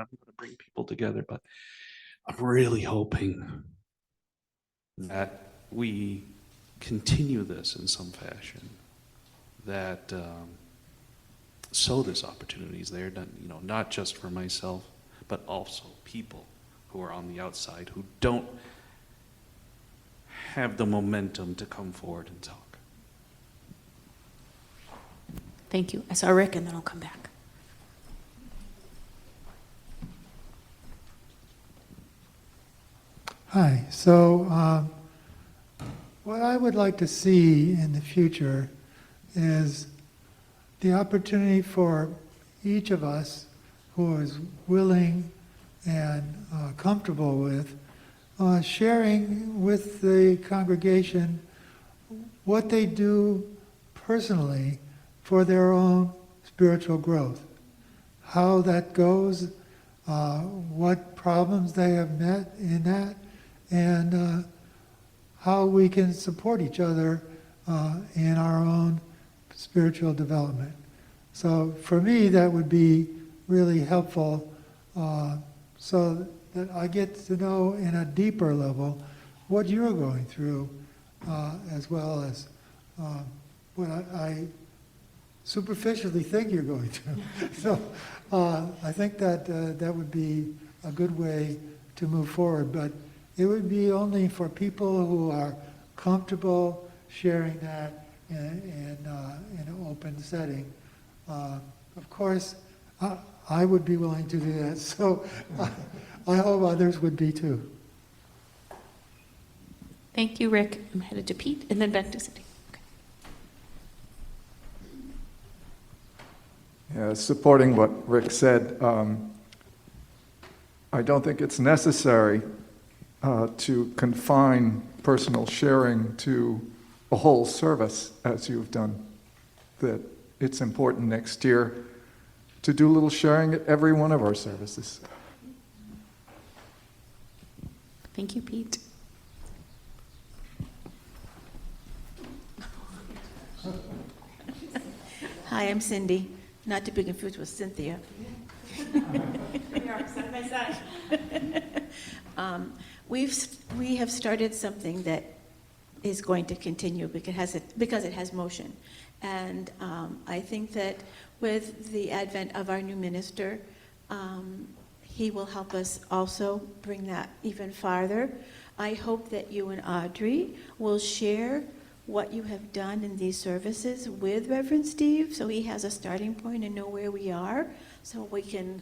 I'm going to bring people together, but I'm really hoping that we continue this in some fashion, that so this opportunity is there, not just for myself, but also people who are on the outside who don't have the momentum to come forward and talk. Thank you. I saw Rick, and then I'll come back. Hi. So what I would like to see in the future is the opportunity for each of us who is willing and comfortable with sharing with the congregation what they do personally for their own spiritual growth, how that goes, what problems they have met in that, and how we can support each other in our own spiritual development. So for me, that would be really helpful, so that I get to know in a deeper level what you're going through, as well as what I superficially think you're going to. So I think that that would be a good way to move forward, but it would be only for people who are comfortable sharing that in an open setting. Of course, I would be willing to do that, so I hope others would be too. Thank you, Rick. I'm headed to Pete and then back to Cindy. Okay. Yeah, supporting what Rick said, I don't think it's necessary to confine personal sharing to a whole service as you've done. That it's important next year to do a little sharing at every one of our services. Thank you, Pete. Hi, I'm Cindy, not to be confused with Cynthia. We are side by side. We have started something that is going to continue because it has motion. And I think that with the advent of our new minister, he will help us also bring that even farther. I hope that you and Audrey will share what you have done in these services with Reverend Steve, so he has a starting point and know where we are, so we can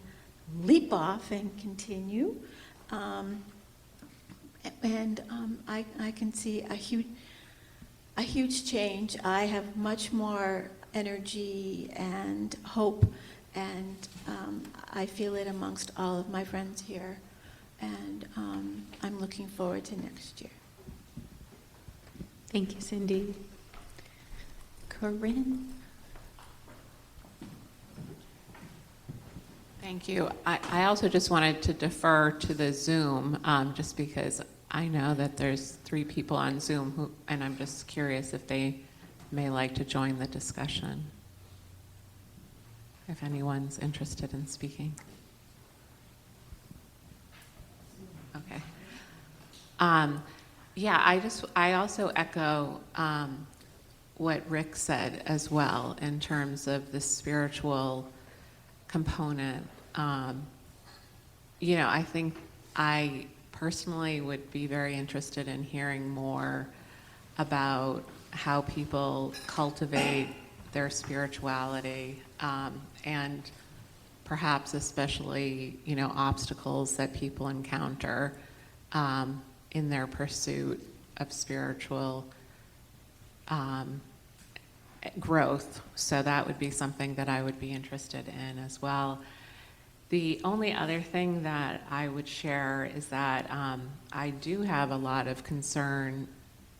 leap off and continue. I can see a huge change. I have much more energy and hope, and I feel it amongst all of my friends here. And I'm looking forward to next year. Thank you, Cindy. Corinne? Thank you. I also just wanted to defer to the Zoom, just because I know that there's 3 people on Zoom, and I'm just curious if they may like to join the discussion, if anyone's interested in speaking. Okay. Yeah, I also echo what Rick said as well in terms of the spiritual component. I think I personally would be very interested in hearing more about how people cultivate their spirituality, and perhaps especially, obstacles that people encounter in their pursuit of spiritual growth. So that would be something that I would be interested in as well. The only other thing that I would share is that I do have a lot of concern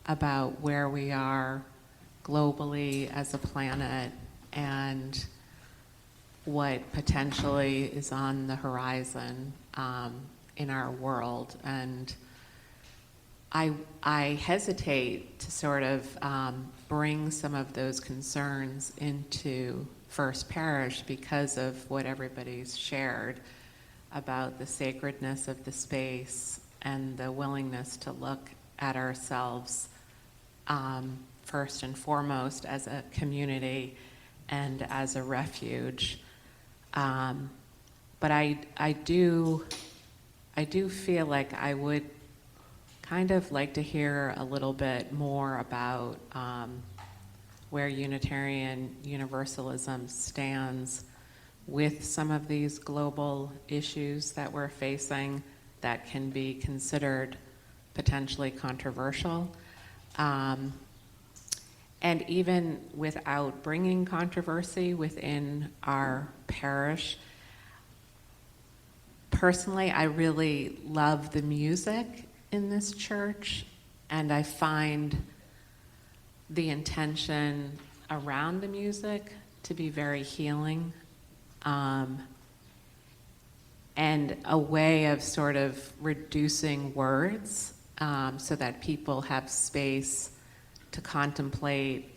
about where we are globally as a planet and what potentially is on the horizon in our world. And I hesitate to sort of bring some of those concerns into First Parish because of what everybody's shared about the sacredness of the space and the willingness to look at ourselves first and foremost as a community and as a refuge. But I do feel like I would kind of like to hear a little bit more about where Unitarian Universalism stands with some of these global issues that we're facing that can be considered potentially controversial. And even without bringing controversy within our parish, personally, I really love the music in this church, and I find the intention around the music to be very healing, and a way of sort of reducing words so that people have space to contemplate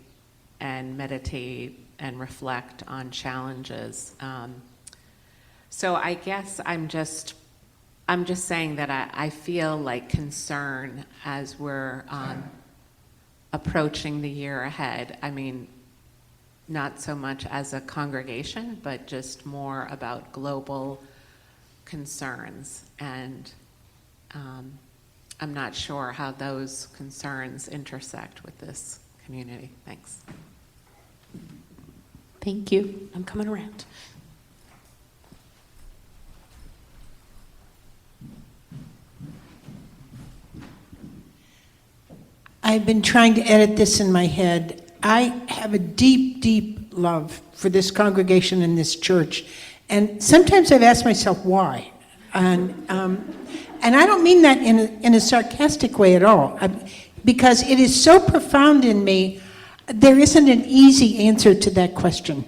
and meditate and reflect on challenges. So I guess I'm just saying that I feel like concern as we're approaching the year ahead. I mean, not so much as a congregation, but just more about global concerns. And I'm not sure how those concerns intersect with this community. Thanks. Thank you. I'm coming around. I've been trying to edit this in my head. I have a deep, deep love for this congregation and this church. And sometimes I've asked myself why. And I don't mean that in a sarcastic way at all, because it is so profound in me, there isn't an easy answer to that question.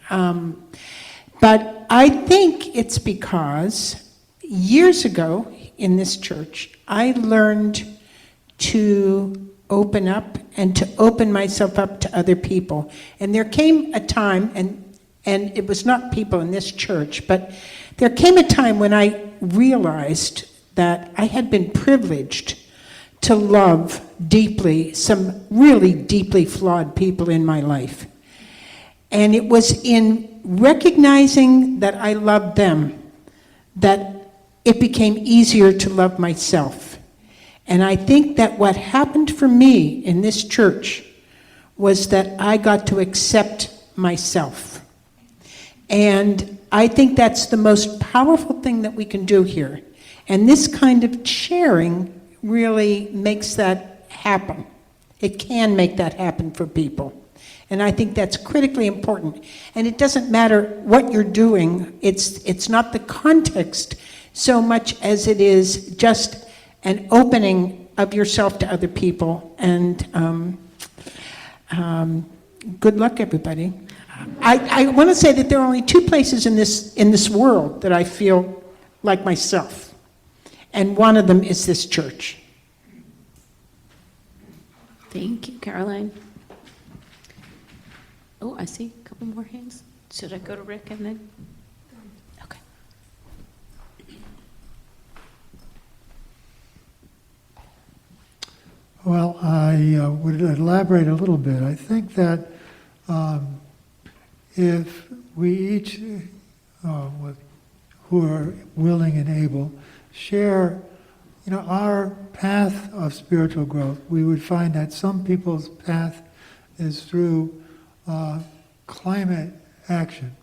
But I think it's because years ago in this church, I learned to open up and to open myself up to other people. And there came a time, and it was not people in this church, but there came a time when I realized that I had been privileged to love deeply some really deeply flawed people in my life. And it was in recognizing that I loved them that it became easier to love myself. And I think that what happened for me in this church was that I got to accept myself. And I think that's the most powerful thing that we can do here. And this kind of sharing really makes that happen. It can make that happen for people. And I think that's critically important. And it doesn't matter what you're doing. It's not the context so much as it is just an opening of yourself to other people. And good luck, everybody. I want to say that there are only two places in this world that I feel like myself. And one of them is this church. Thank you, Caroline. Oh, I see a couple more hands. Should I go to Rick and then? Okay. Well, I would elaborate a little bit. I think that if we each, who are willing and able, share, our path of spiritual growth, we would find that some people's path is through climate action.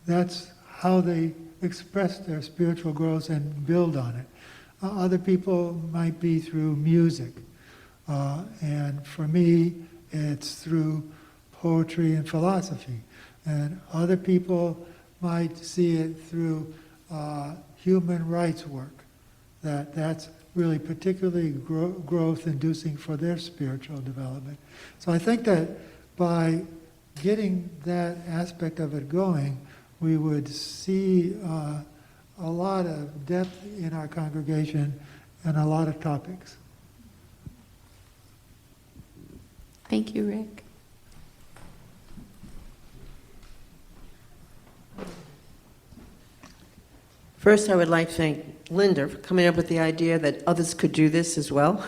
That's how they express their spiritual growth and build on it. Other people might be through music. And for me, it's through poetry and philosophy. And other people might see it through human rights work. That's really particularly growth-inducing for their spiritual development. So I think that by getting that aspect of it going, we would see a lot of depth in our congregation and a lot of topics. Thank you, Rick. First, I would like to thank Linda for coming up with the idea that others could do this as well.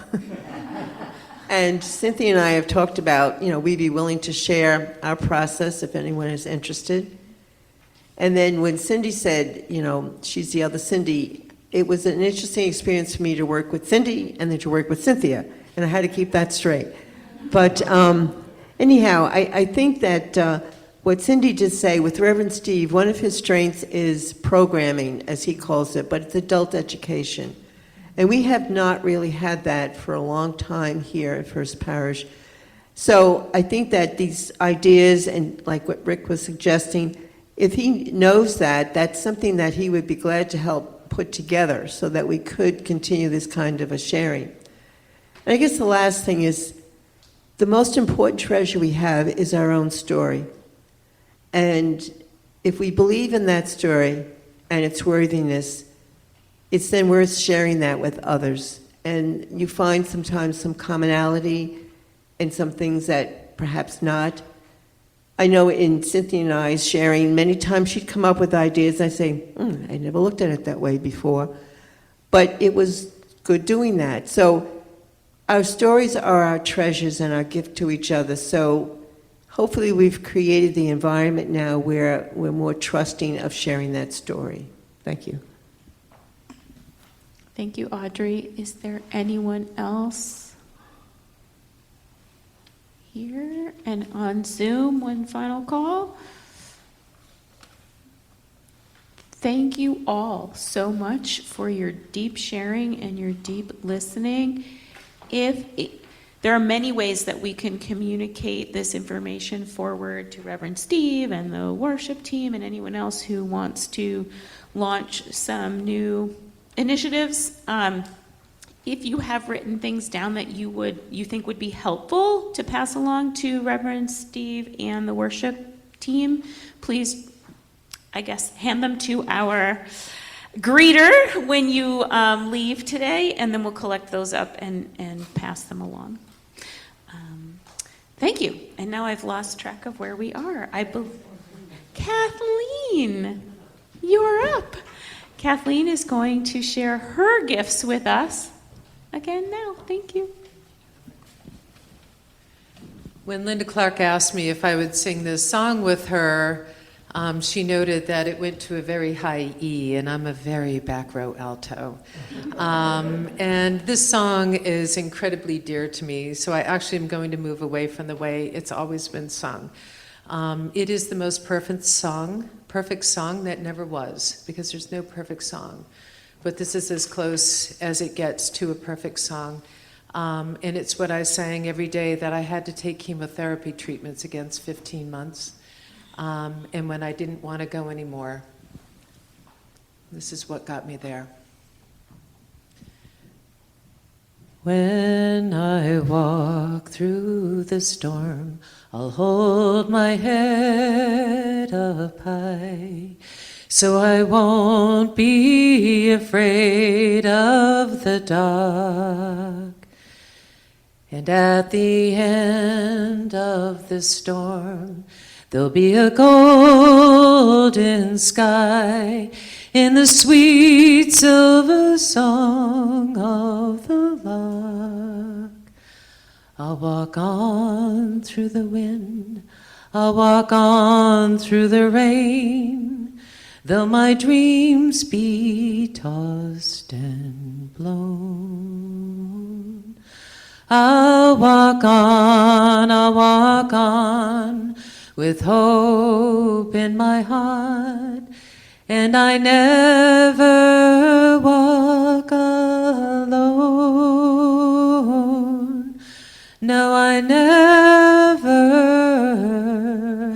And Cynthia and I have talked about, we'd be willing to share our process if anyone is interested. And then when Cindy said, she's the other Cindy, it was an interesting experience for me to work with Cindy and then to work with Cynthia. And I had to keep that straight. But anyhow, I think that what Cindy did say with Reverend Steve, one of his strengths is programming, as he calls it, but it's adult education. And we have not really had that for a long time here at First Parish. So I think that these ideas, and like what Rick was suggesting, if he knows that, that's something that he would be glad to help put together so that we could continue this kind of a sharing. And I guess the last thing is, the most important treasure we have is our own story. And if we believe in that story and its worthiness, it's then worth sharing that with others. And you find sometimes some commonality and some things that perhaps not. I know in Cynthia and I sharing, many times she'd come up with ideas, and I say, I never looked at it that way before. But it was good doing that. So our stories are our treasures and our gift to each other. So hopefully we've created the environment now where we're more trusting of sharing that story. Thank you. Thank you, Audrey. Is there anyone else here? And on Zoom, one final call. Thank you all so much for your deep sharing and your deep listening. There are many ways that we can communicate this information forward to Reverend Steve and the worship team and anyone else who wants to launch some new initiatives. If you have written things down that you think would be helpful to pass along to Reverend Steve and the worship team, please, I guess, hand them to our greeter when you leave today, and then we'll collect those up and pass them along. Thank you. And now I've lost track of where we are. Kathleen, you're up. Kathleen is going to share her gifts with us again now. Thank you. When Linda Clark asked me if I would sing this song with her, she noted that it went to a very high E, and I'm a very back row alto. And this song is incredibly dear to me, so I actually am going to move away from the way it's always been sung. It is the most perfect song that never was, because there's no perfect song. But this is as close as it gets to a perfect song. And it's what I sang every day that I had to take chemotherapy treatments against 15 months. And when I didn't want to go anymore, this is what got me there. When I walk through the storm, I'll hold my head up high, so I won't be afraid of the dark. And at the end of the storm, there'll be a golden sky in the sweet silver song of the lark. I'll walk on through the wind, I'll walk on through the rain, though my dreams be tossed and blown. I'll walk on, with hope in my heart, and I never walk alone. No, I never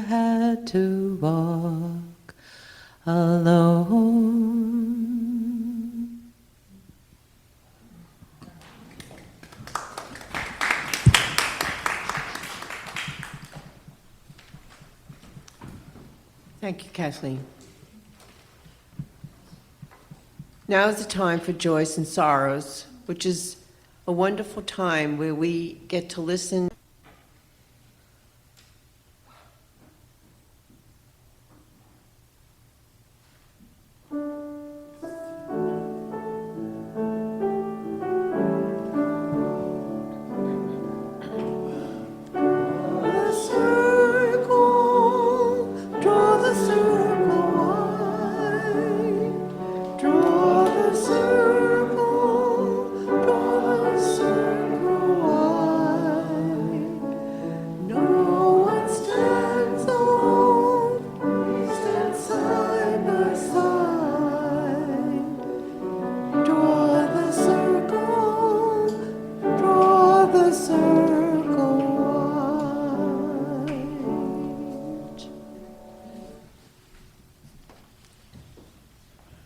had to walk alone. Thank you, Kathleen. Now is the time for Joys and Sorrows, which is a wonderful time where we get to listen.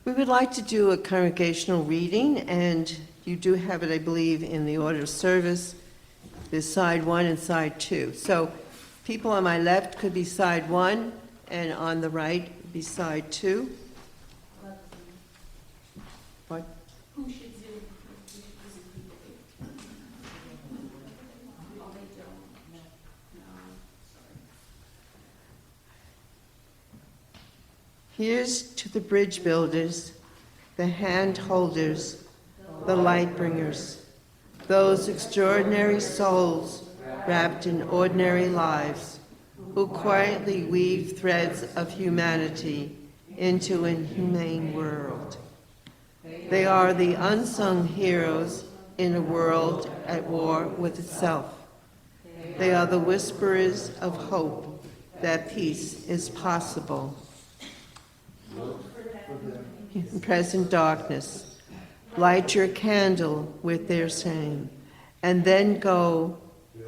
We would like to do a congregational reading, and you do have it, I believe, in the order of service. There's side 1 and side 2. So people on my left could be side 1, and on the right be side 2. What? Who should Zoom? Here's to the bridge builders, the hand holders, the light bringers, those extraordinary souls wrapped in ordinary lives who quietly weave threads of humanity into an inhumane world. They are the unsung heroes in a world at war with itself. They are the whisperers of hope that peace is possible. In present darkness, light your candle with their same, and then go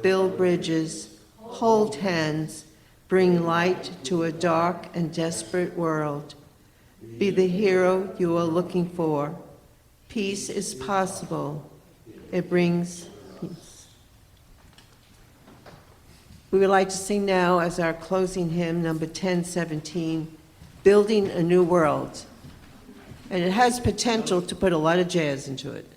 build bridges, hold hands, bring light to a dark and desperate world. Be the hero you are looking for. Peace is possible. It brings peace. We would like to sing now as our closing hymn, number 1017, Building a New World. And it has potential to put a lot of jazz into it.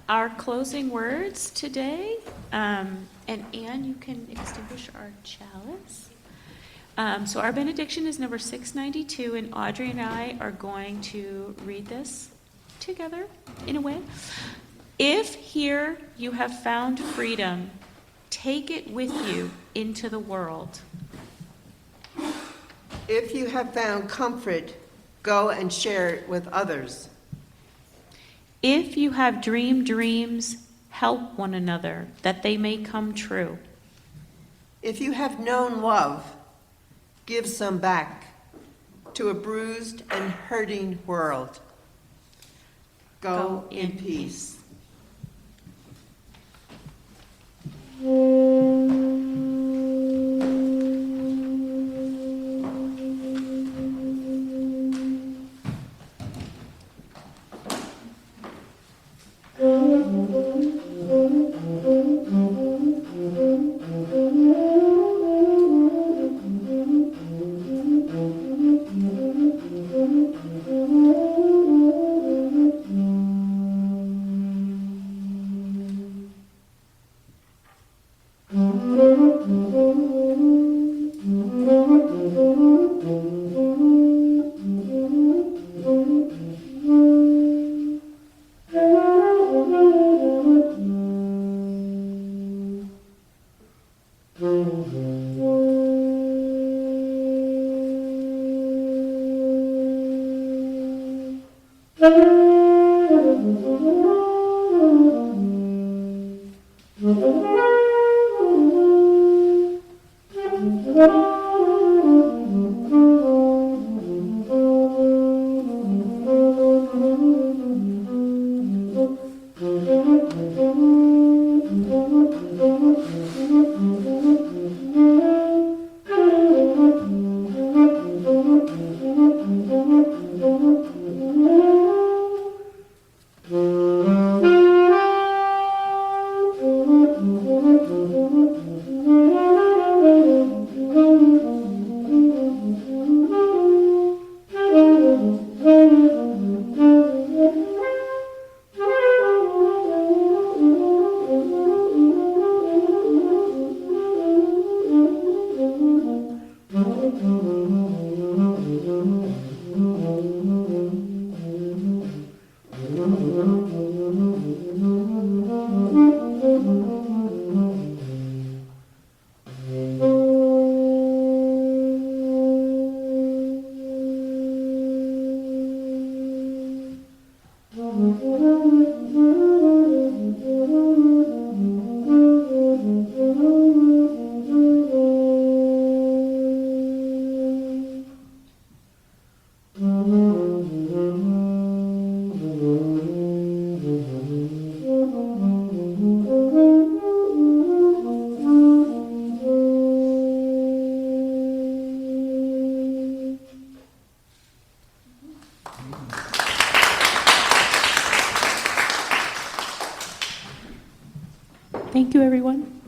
Our closing words today, and Anne, you can extinguish our chalice. So our benediction is number 692, and Audrey and I are going to read this together in a way. If here you have found freedom, take it with you into the world. If you have found comfort, go and share it with others. If you have dreamed dreams, help one another that they may come true. If you have known love, give some back to a bruised and hurting world. Go in peace. Thank you, everyone.